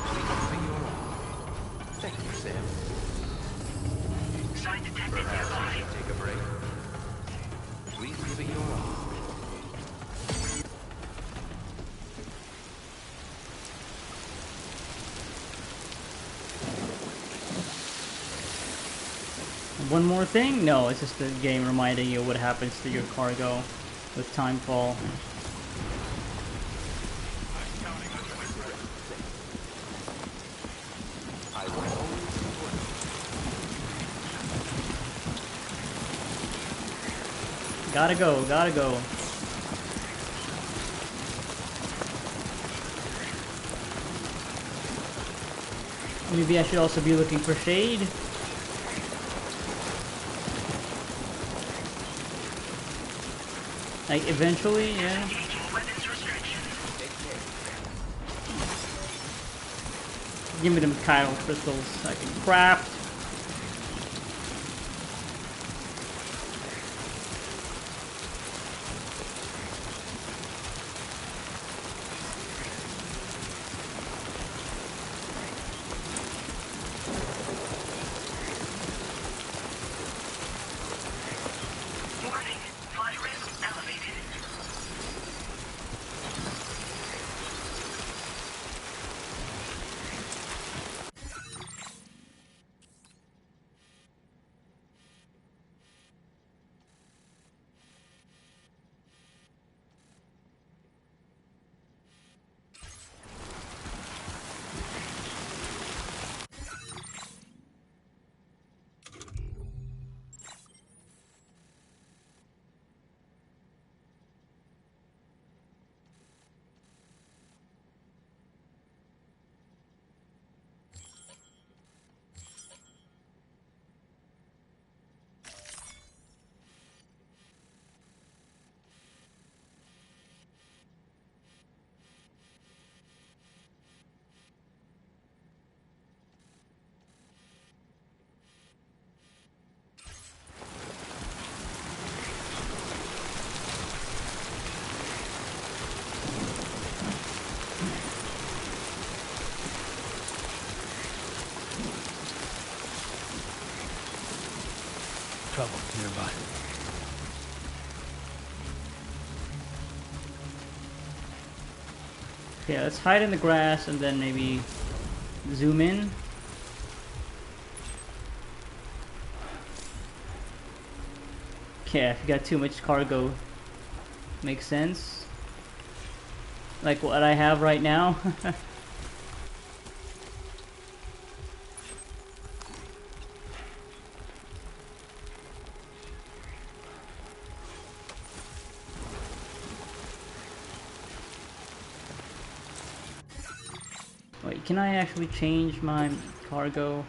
Please be your own. Thank you, Sam. Site detected Perhaps we nearby. should take a break. Please give it your all. One more thing? No, it's just the game reminding you what happens to your cargo with timefall. I will always support you. Gotta go, gotta go. Maybe I should also be looking for shade. Like, eventually, yeah. Engaging weapons restrictions. Give me them chiral crystals I can craft. Warning, fly risk elevated. trouble nearby. Okay, let's hide in the grass and then maybe zoom in. Okay, if you got too much cargo, makes sense. Like what I have right now. Wait, can I actually change my cargo?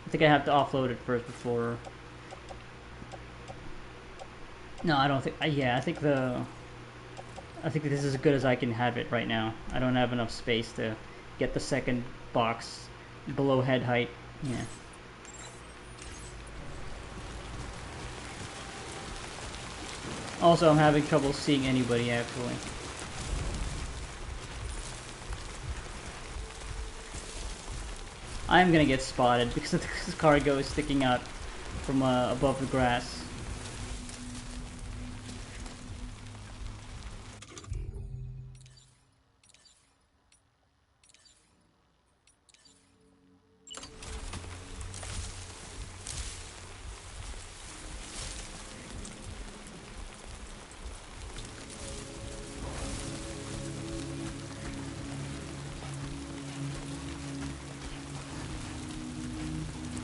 I think I have to offload it first before... No, I don't think... yeah, I think this is as good as I can have it right now. I don't have enough space to get the second box below head height. Yeah. Also, I'm having trouble seeing anybody, actually. I'm gonna get spotted because this cargo is sticking out from above the grass.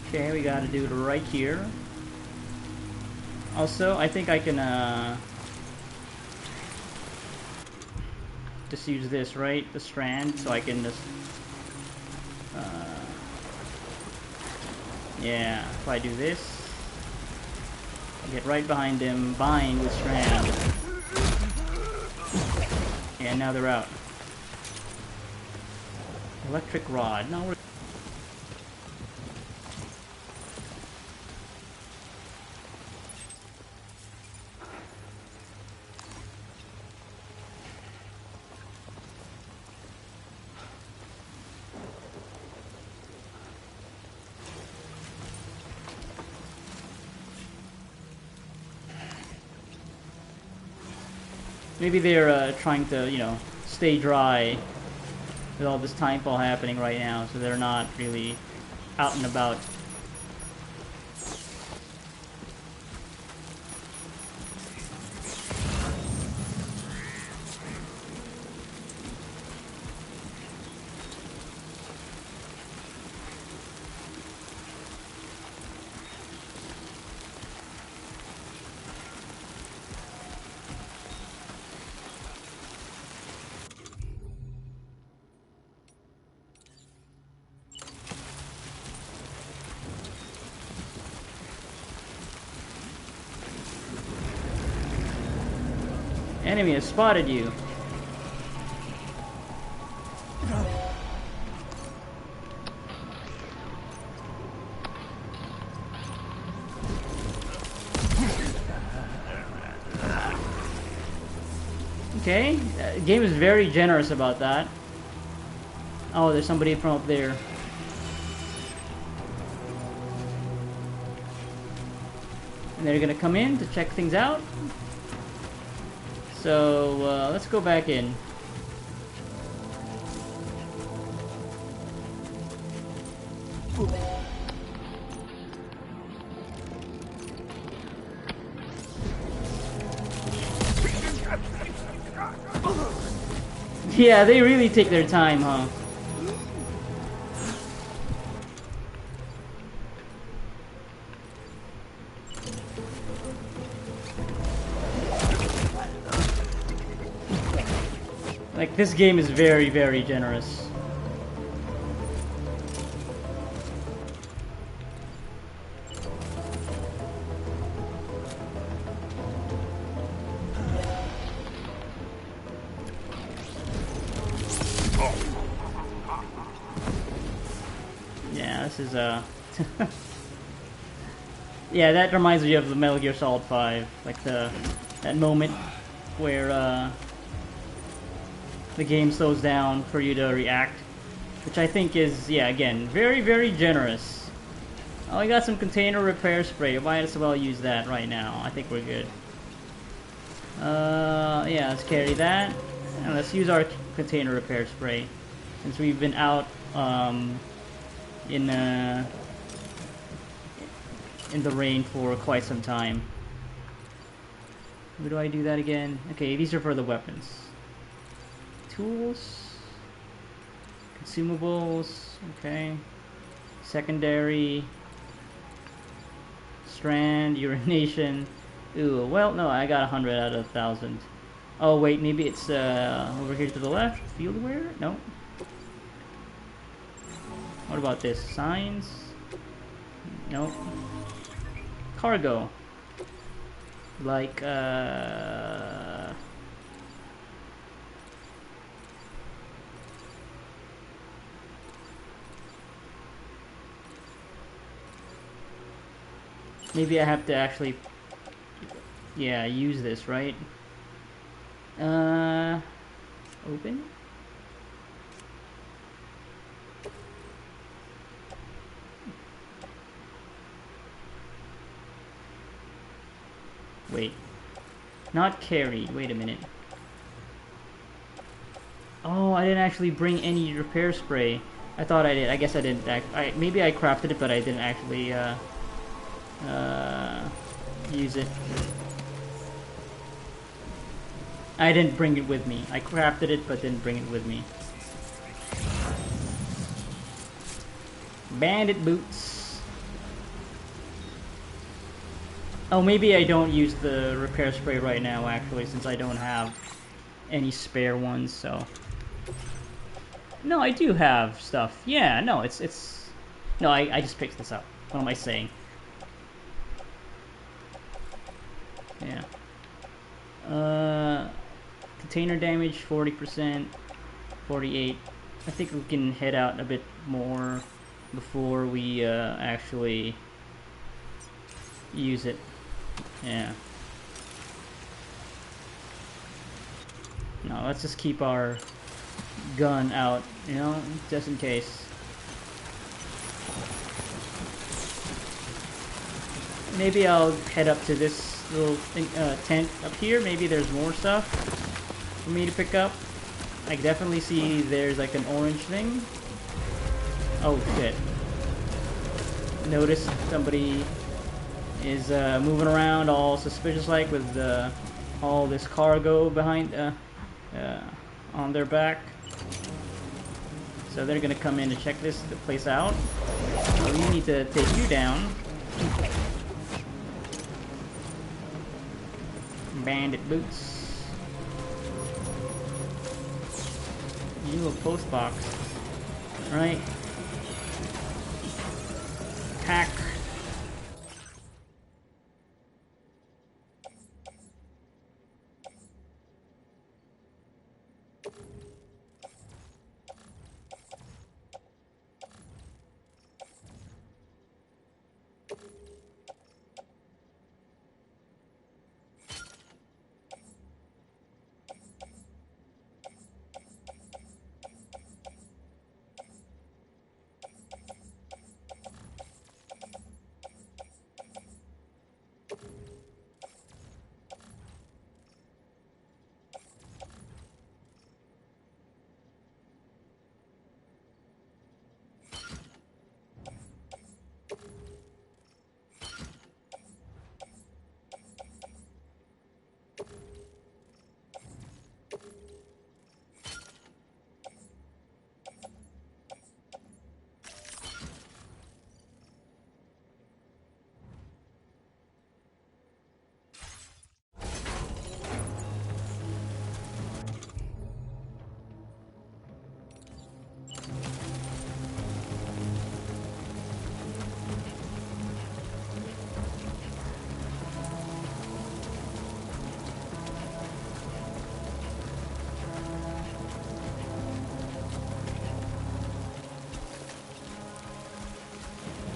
Okay, we gotta do it right here. Also, I think I can just use this, right? The strand, so I can just yeah, if I do this, get right behind him, bind the strand. Yeah, now they're out. Electric rod. Now we're... Maybe they're trying to, you know, stay dry with all this timefall happening right now, so they're not really out and about. Enemy has spotted you. Okay, the game is very generous about that. Oh, there's somebody from up there. And they're gonna come in to check things out. So, let's go back in. Yeah, they really take their time, huh? Like, this game is very, very generous. Yeah, this is, yeah, that reminds me of the Metal Gear Solid 5. Like, that moment where, the game slows down for you to react which I think is, yeah, again, very, very generous. Oh, we got some container repair spray. Might as well use that right now. I think we're good. Yeah, let's carry that. And let's use our container repair spray. Since we've been out, in the rain for quite some time. How do I do that again? Okay, these are for the weapons. Tools. Consumables. Okay. Secondary. Strand. Urination. Ooh, well, no, I got 100 out of 1,000. Oh, wait, maybe it's over here to the left? Field wear? No. What about this? Signs? Nope. Cargo. Like, maybe I have to actually, yeah, use this, right? Open? Wait. Not carried. Wait a minute. Oh, I didn't actually bring any repair spray. I thought I did. I guess I didn't. Maybe I crafted it, but I didn't actually use it. I didn't bring it with me. I crafted it, but didn't bring it with me. Bandit boots. Oh, maybe I don't use the repair spray right now, actually, since I don't have any spare ones, so... No, I do have stuff. Yeah, no, it's... No, I just picked this up. What am I saying? Yeah. Container damage, 40%, 48. I think we can head out a bit more before we actually use it. Yeah. No, let's just keep our gun out, you know, just in case. Maybe I'll head up to this little thing, tent up here. Maybe there's more stuff for me to pick up. I definitely see there's like an orange thing. Oh shit. Notice somebody is moving around all suspicious like with all this cargo behind on their back. So they're gonna come in to check the place out. So we need to take you down. Bandit boots. You a post box. Right. Attack.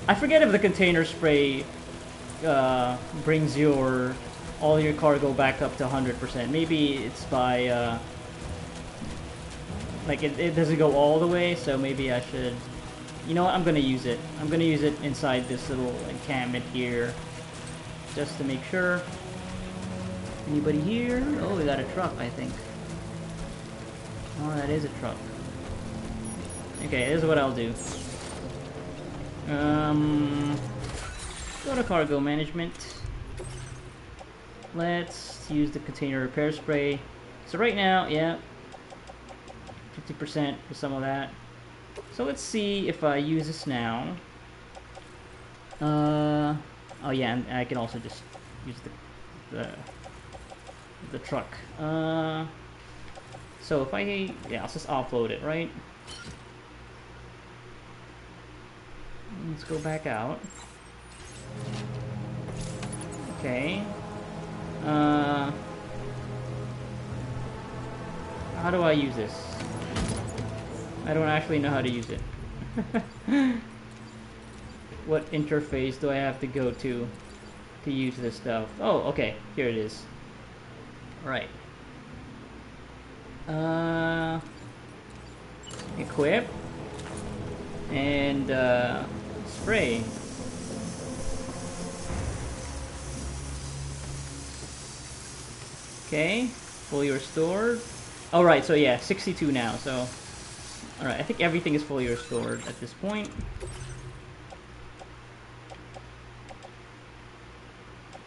I forget if the container spray brings all your cargo back up to 100%. Maybe it's by Like, it doesn't go all the way, so maybe I should... You know what? I'm gonna use it. I'm gonna use it inside this little encampment here. Just to make sure. Anybody here? Oh, we got a truck, I think. Oh, that is a truck. Okay, this is what I'll do. Go to cargo management. Let's use the container repair spray. So right now, yeah, 50% for some of that. So let's see if I use this now. Oh yeah, and I can also just use the truck. So if I, yeah, let's just offload it, right? Let's go back out. Okay. How do I use this? I don't actually know how to use it. What interface do I have to go to use this stuff? Oh, okay. Here it is. Right. Equip. And, spray. Okay. Fully restored. Oh, right. So, yeah. 62 now. So, alright. I think everything is fully restored at this point.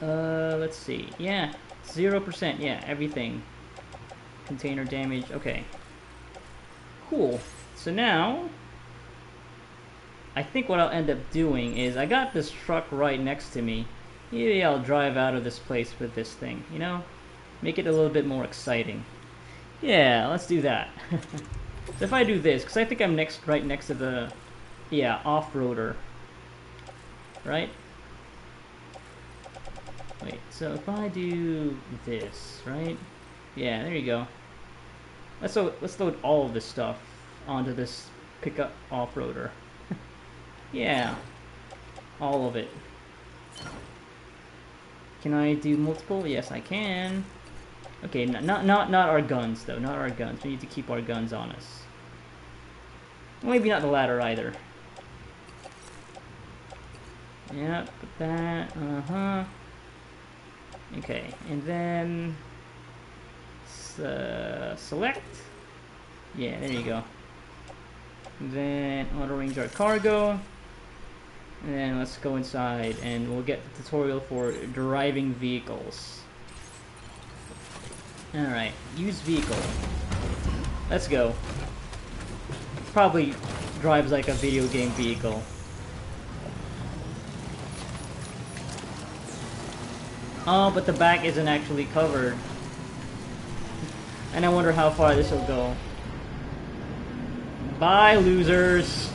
Let's see. Yeah. 0%. Yeah. Everything. Container damage. Okay. Cool. So now, I think what I'll end up doing is, I got this truck right next to me. Maybe I'll drive out of this place with this thing, you know? Make it a little bit more exciting. Yeah, let's do that. So if I do this, because I think I'm right next to the, yeah, off-roader. Right? Wait, so if I do this, right? Yeah, there you go. Let's load all of this stuff onto this pickup off-roader. Yeah, all of it. Can I do multiple? Yes, I can. Okay, not our guns though. Not our guns. We need to keep our guns on us. Maybe not the ladder either. Yeah, put that. Okay, and then select. Yeah, there you go. And then auto range our cargo. And then let's go inside and we'll get the tutorial for driving vehicles. Alright, use vehicle. Let's go. Probably drives like a video game vehicle. Oh, but the back isn't actually covered. And I wonder how far this will go. Bye, losers!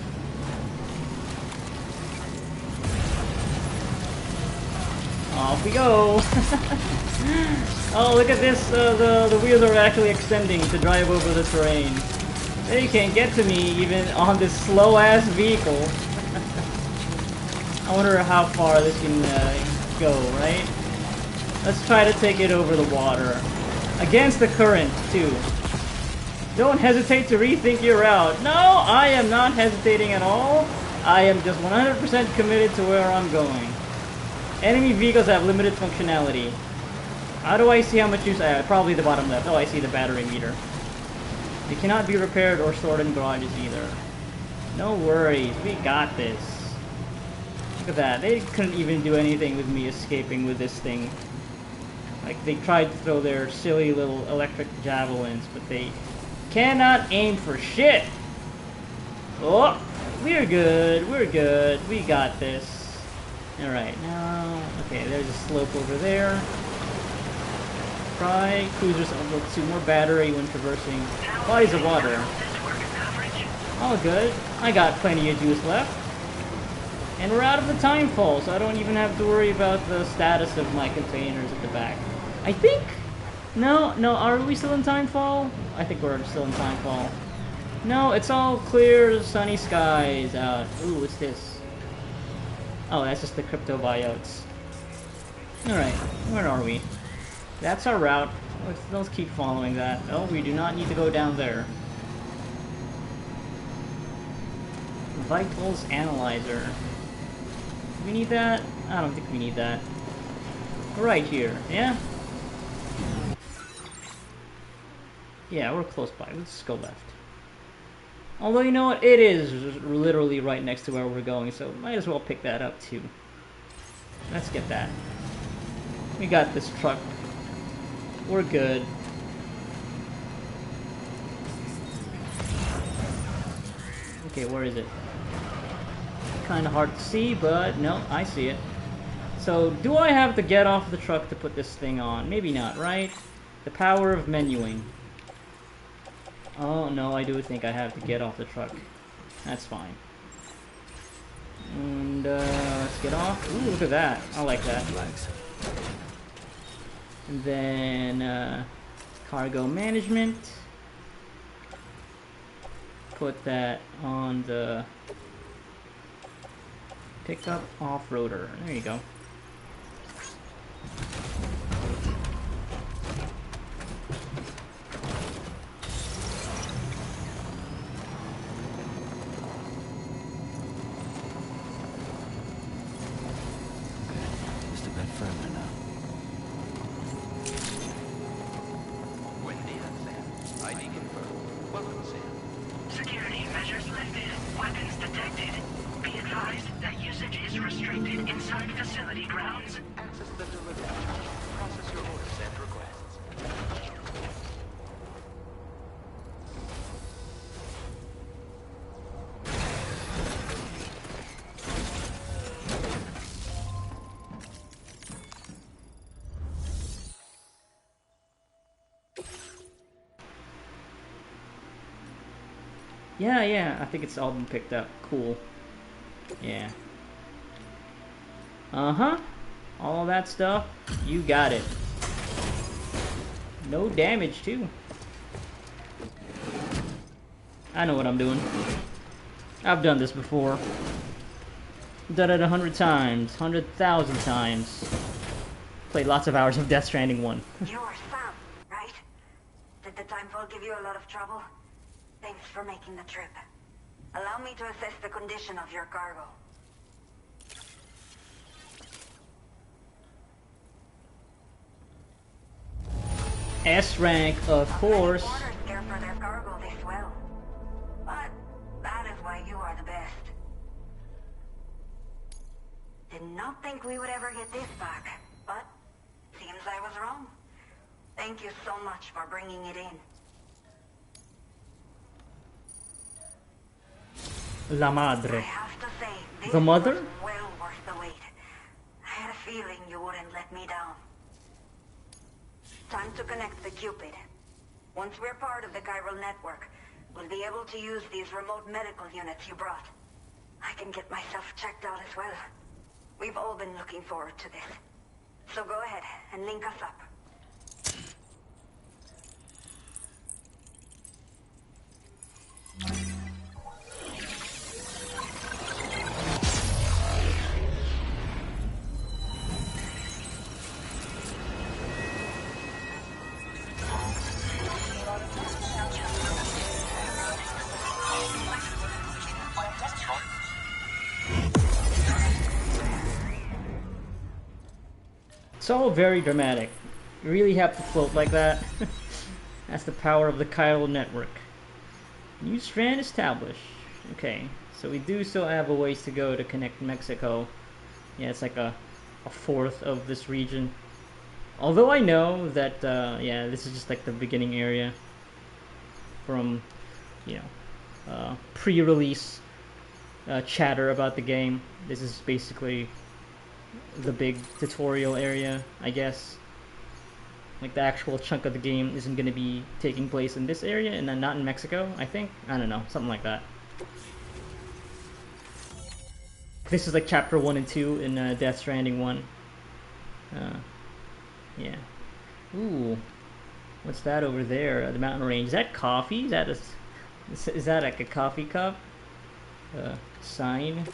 Off we go! Oh, look at this! The wheels are actually extending to drive over the terrain. They can't get to me even on this slow-ass vehicle. I wonder how far this can go, right? Let's try to take it over the water. Against the current, too. Don't hesitate to rethink your route. No, I am not hesitating at all. I am just 100% committed to where I'm going. Enemy vehicles have limited functionality. How do I see how much use? Probably the bottom left. Oh, I see the battery meter. It cannot be repaired or stored in garages either. No worries, we got this. Look at that. They couldn't even do anything with me escaping with this thing. Like, they tried to throw their silly little electric javelins, but they cannot aim for shit! Oh! We're good, we got this. Alright, now... Okay, there's a slope over there. Try cruisers unload 2 more battery when traversing bodies of water. All good. I got plenty of juice left. And we're out of the time fall, so I don't even have to worry about the status of my containers at the back. I think... No, are we still in time fall? I think we're still in time fall. No, it's all clear, sunny skies out. Ooh, what's this? Oh, that's just the crypto buyouts. Alright, where are we? That's our route. Let's keep following that. Oh, we do not need to go down there. Vitals Analyzer. Do we need that? I don't think we need that. Right here, yeah? Yeah, we're close by. Let's just go left. Although, you know what? It is literally right next to where we're going, so might as well pick that up, too. Let's get that. We got this truck. We're good. Okay, where is it? Kind of hard to see, but no, I see it. So, do I have to get off the truck to put this thing on? Maybe not, right? The power of menuing. Oh, no, I do think I have to get off the truck. That's fine. And, let's get off. Ooh, look at that. I like that. And then, cargo management. Put that on the pickup off-roader. There you go. Security measures lifted. Weapons detected. Be advised that usage is restricted inside facility grounds. Access the delivery terminal. Process your orders and requests. Yeah, I think it's all been picked up. Cool. Yeah. Uh-huh. All that stuff. You got it. No damage, too. I know what I'm doing. I've done this before. Done it 100 times. 100,000 times. Played lots of hours of Death Stranding 1. You are Sam, right? Did the timefall give you a lot of trouble? Thanks for making the trip. Allow me to assess the condition of your cargo. S rank, of course. Orders care for their cargo this well. But that is why you are the best. Did not think we would ever get this back, but seems I was wrong. Thank you so much for bringing it in. La I Madre. have to say, this The mother? was well worth the wait. I had a feeling you wouldn't let me down. Time to connect the Cupid. Once we're part of the chiral network, we'll be able to use these remote medical units you brought. I can get myself checked out as well. We've all been looking forward to this. So go ahead and link us up. It's all very dramatic. You really have to float like that. That's the power of the chiral network. New strand established. Okay, so we do still have a ways to go to connect Mexico. Yeah, it's like a fourth of this region. Although I know that, yeah, this is just like the beginning area from, you know, pre-release chatter about the game. This is basically the big tutorial area, I guess. Like the actual chunk of the game isn't going to be taking place in this area and then not in Mexico, I think. I don't know, something like that. This is like chapter 1 and 2 in Death Stranding 1. Yeah. Ooh. What's that over there? The mountain range. Is that coffee? Is that like a coffee cup? Sign.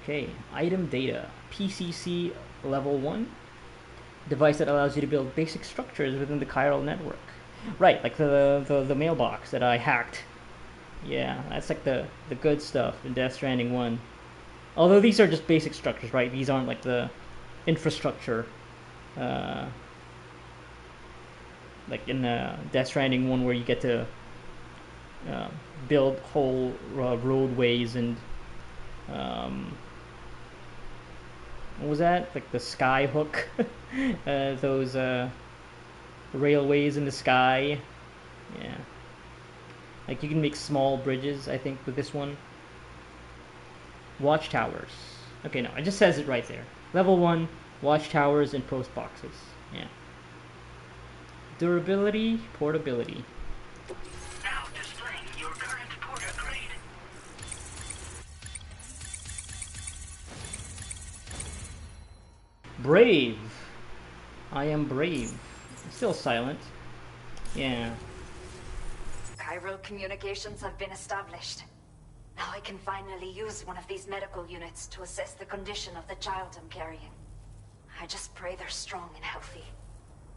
Okay. Item data. PCC level 1. Device that allows you to build basic structures within the chiral network. Right, like the mailbox that I hacked Yeah, that's like the good stuff in Death Stranding 1. Although these are just basic structures, right? These aren't like the infrastructure. Uh, like in Death Stranding 1 where you get to uh, build whole roadways and um, what was that? Like the sky hook, those railways in the sky. Yeah, like you can make small bridges. I think with this one, watchtowers. Okay, no, it just says it right there. Level 1, watchtowers and post boxes. Yeah. Durability, portability. Now displaying your current port upgrade. Brave. I am brave. Still silent. Yeah. Chiral communications have been established. Now I can finally use one of these medical units to assess the condition of the child I'm carrying. I just pray they're strong and healthy.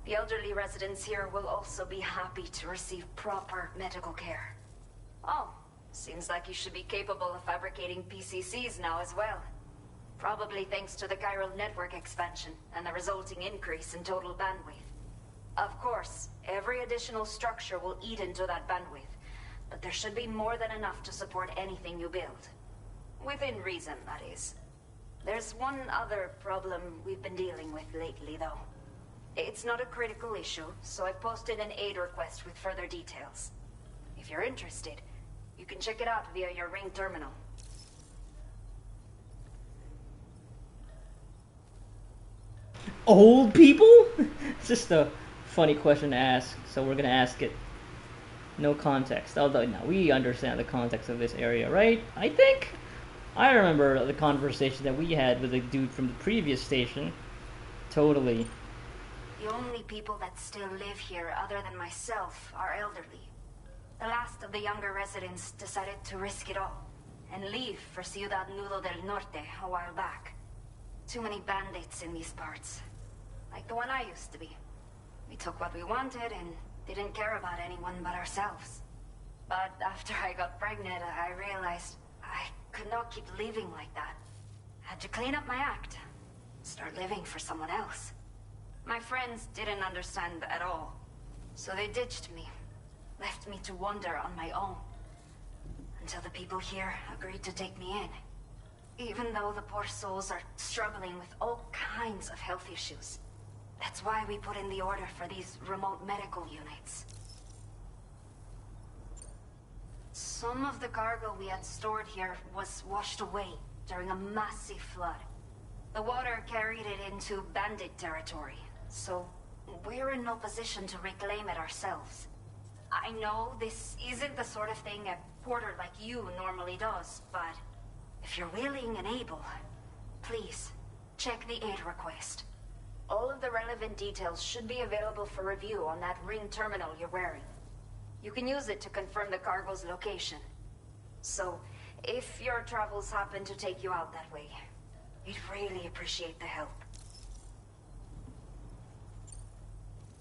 The elderly residents here will also be happy to receive proper medical care. Oh, seems like you should be capable of fabricating PCCs now as well. Probably thanks to the chiral network expansion and the resulting increase in total bandwidth. Of course, every additional structure will eat into that bandwidth, but there should be more than enough to support anything you build. Within reason, that is. There's one other problem we've been dealing with lately, though. It's not a critical issue, so I've posted an aid request with further details. If you're interested, you can check it out via your ring terminal. Old people? It's just a funny question to ask, so we're gonna ask it. No context. Although, no, we understand the context of this area, right? I think. I remember the conversation that we had with the dude from the previous station. Totally. The only people that still live here other than myself are elderly. The last of the younger residents decided to risk it all and leave for Ciudad Nudo del Norte a while back. Too many bandits in these parts. Like the one I used to be. We took what we wanted and didn't care about anyone but ourselves. But after I got pregnant, I realized I could not keep living like that. Had to clean up my act. Start living for someone else. My friends didn't understand at all. So they ditched me. Left me to wander on my own. Until the people here agreed to take me in. Even though the poor souls are struggling with all kinds of health issues. That's why we put in the order for these remote medical units. Some of the cargo we had stored here was washed away during a massive flood. The water carried it into bandit territory, so we're in no position to reclaim it ourselves. I know this isn't the sort of thing a porter like you normally does, but if you're willing and able, please, check the aid request. All of the relevant details should be available for review on that ring terminal you're wearing. You can use it to confirm the cargo's location. So, if your travels happen to take you out that way, we'd really appreciate the help.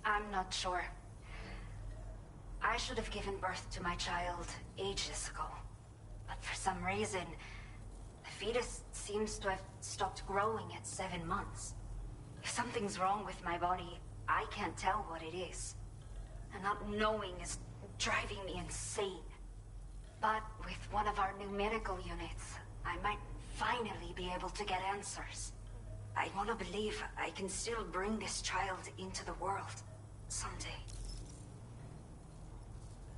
I'm not sure. I should have given birth to my child ages ago. But for some reason, the fetus seems to have stopped growing at 7 months. If something's wrong with my body, I can't tell what it is. And not knowing is driving me insane. But with one of our new medical units, I might finally be able to get answers. I want to believe I can still bring this child into the world someday.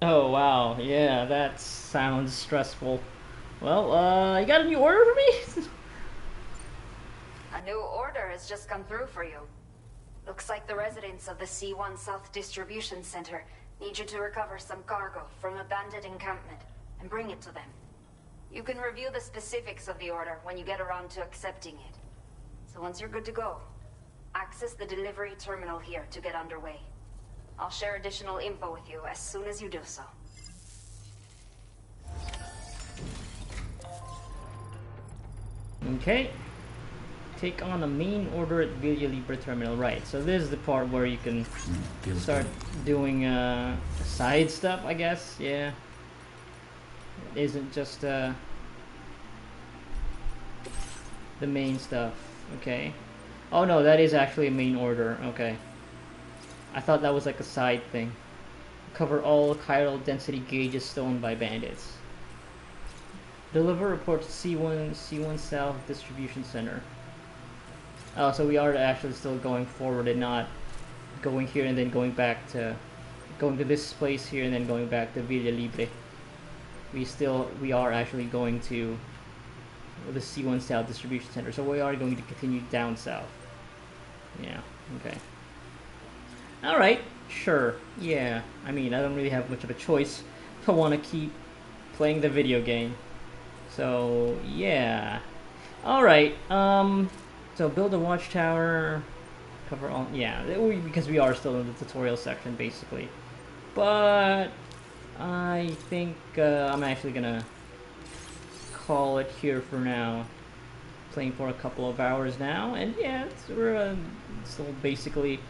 Oh, wow. Yeah, that sounds stressful. Well, you got a new order for me? A new order has just come through for you. Looks like the residents of the C1 South Distribution Center need you to recover some cargo from a bandit encampment and bring it to them. You can review the specifics of the order when you get around to accepting it. So once you're good to go, access the delivery terminal here to get underway. I'll share additional info with you as soon as you do so. Okay. Take on a main order at Villa Libre Terminal. Right, so this is the part where you can start doing side stuff, I guess. Yeah. It isn't just the main stuff. Okay. Oh no, that is actually a main order. Okay. I thought that was like a side thing. Cover all chiral density gauges stolen by bandits. Deliver report to C1 South Distribution Center. Oh, so we are actually still going forward and not going here and then going to this place here and then going back to Villa Libre. We are actually going to the C1 South Distribution Center, so we are going to continue down south. Yeah, okay. Alright, sure, yeah. I mean, I don't really have much of a choice if I want to keep playing the video game. So, yeah. Alright, so build a watchtower, cover all, yeah, because we are still in the tutorial section, basically. But, I think, I'm actually gonna call it here for now. Playing for a couple of hours now, and yeah, we're still basically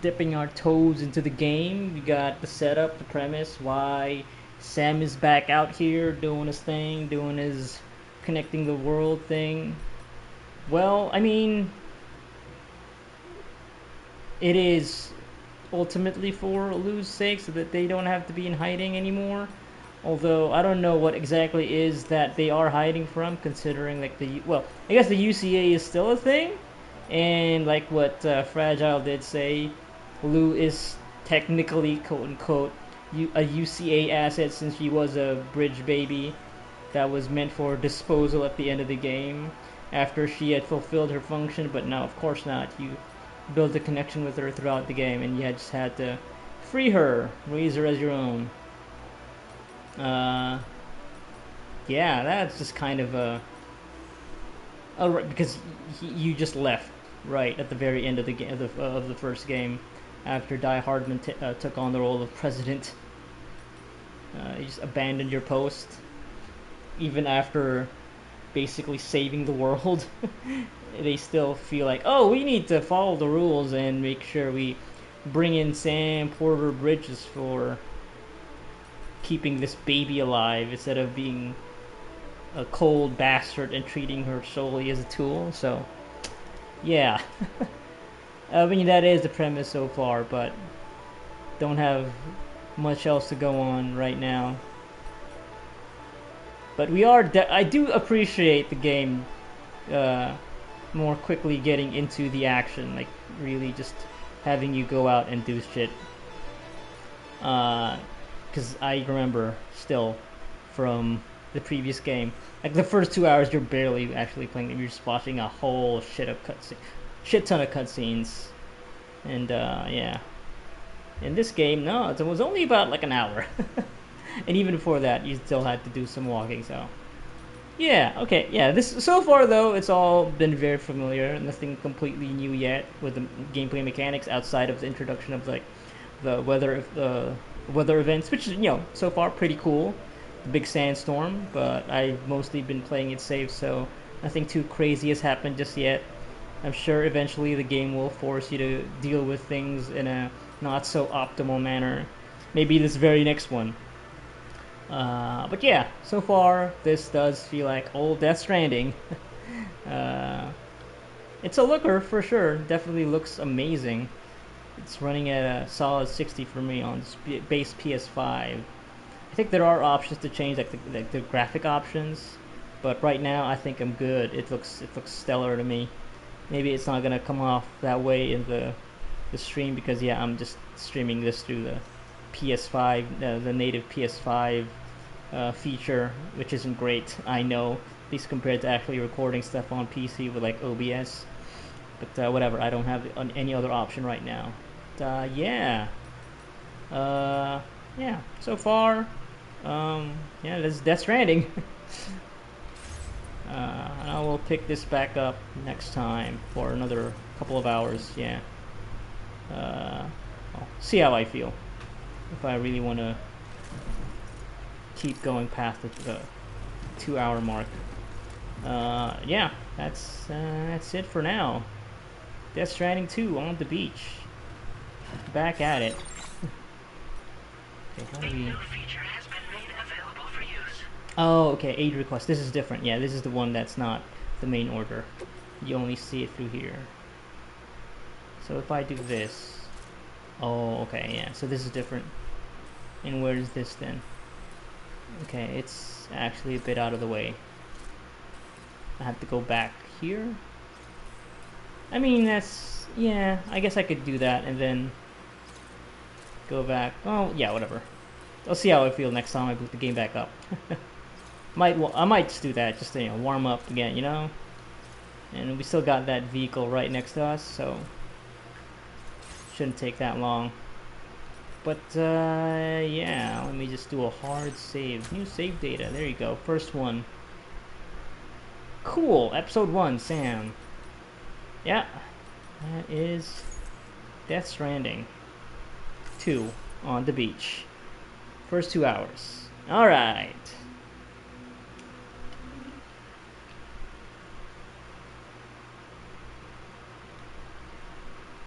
dipping our toes into the game. We got the setup, the premise, why Sam is back out here doing his thing, doing his connecting the world thing. Well, I mean, it is ultimately for Lou's sake, so that they don't have to be in hiding anymore. Although I don't know what exactly is that they are hiding from, considering like I guess the UCA is still a thing, and like what Fragile did say, Lou is technically quote unquote a UCA asset since she was a bridge baby that was meant for disposal at the end of the game after she had fulfilled her function. But no, of course not. You build a connection with her throughout the game, and you just had to free her, raise her as your own. Yeah, that's just kind of because you just left right at the very end of the game of the first game, after Die Hardman took on the role of president. You just abandoned your post, even after basically saving the world. They still feel like, oh, we need to follow the rules and make sure we bring in Sam Porter Bridges for keeping this baby alive instead of being a cold bastard and treating her solely as a tool. So, yeah. I mean, that is the premise so far, but don't have much else to go on right now. But I do appreciate the game more quickly getting into the action, like really just having you go out and do shit. Because I remember still from the previous game, like the first 2 hours you're barely actually playing, you're just watching a whole shit ton of cutscenes, and yeah. In this game, no, it was only about like an hour, and even before that, you still had to do some walking. So, yeah, okay, yeah. This so far though, it's all been very familiar. Nothing completely new yet with the gameplay mechanics outside of the introduction of like the weather events, which is so far pretty cool. The big sandstorm, but I've mostly been playing it safe, so nothing too crazy has happened just yet. I'm sure eventually the game will force you to deal with things in a not so optimal manner. Maybe this very next one. But yeah, so far this does feel like old Death Stranding. It's a looker for sure. Definitely looks amazing. It's running at a solid 60 for me on base PS5. I think there are options to change, like the graphic options, but right now I think I'm good. It looks stellar to me. Maybe it's not gonna come off that way in the stream because yeah, I'm just streaming this through the PS5, the native PS5 feature, which isn't great. I know, at least compared to actually recording stuff on PC with like OBS. But whatever, I don't have any other option right now. Yeah. Yeah. So far, yeah, this is Death Stranding. And I will pick this back up next time for another couple of hours. Yeah. I'll see how I feel. If I really want to keep going past the 2-hour mark. Yeah, that's it for now. Death Stranding 2 on the beach. Back at it. Okay, A new feature has been made available for use. Oh, okay, aid request. This is different. Yeah, this is the one that's not the main order. You only see it through here. So if I do this... Oh, okay, yeah. So this is different. And where is this then? Okay, it's actually a bit out of the way. I have to go back here. I mean, that's... Yeah, I guess I could do that and then go back. Oh, yeah, whatever. I'll see how I feel next time I boot the game back up. I might just do that, just to, you know, warm up again, you know? And we still got that vehicle right next to us, so shouldn't take that long. But yeah, let me just do a hard save. New save data. There you go. First one. Cool. Episode 1, Sam. Yeah, that is Death Stranding 2 on the beach. First 2 hours. Alright.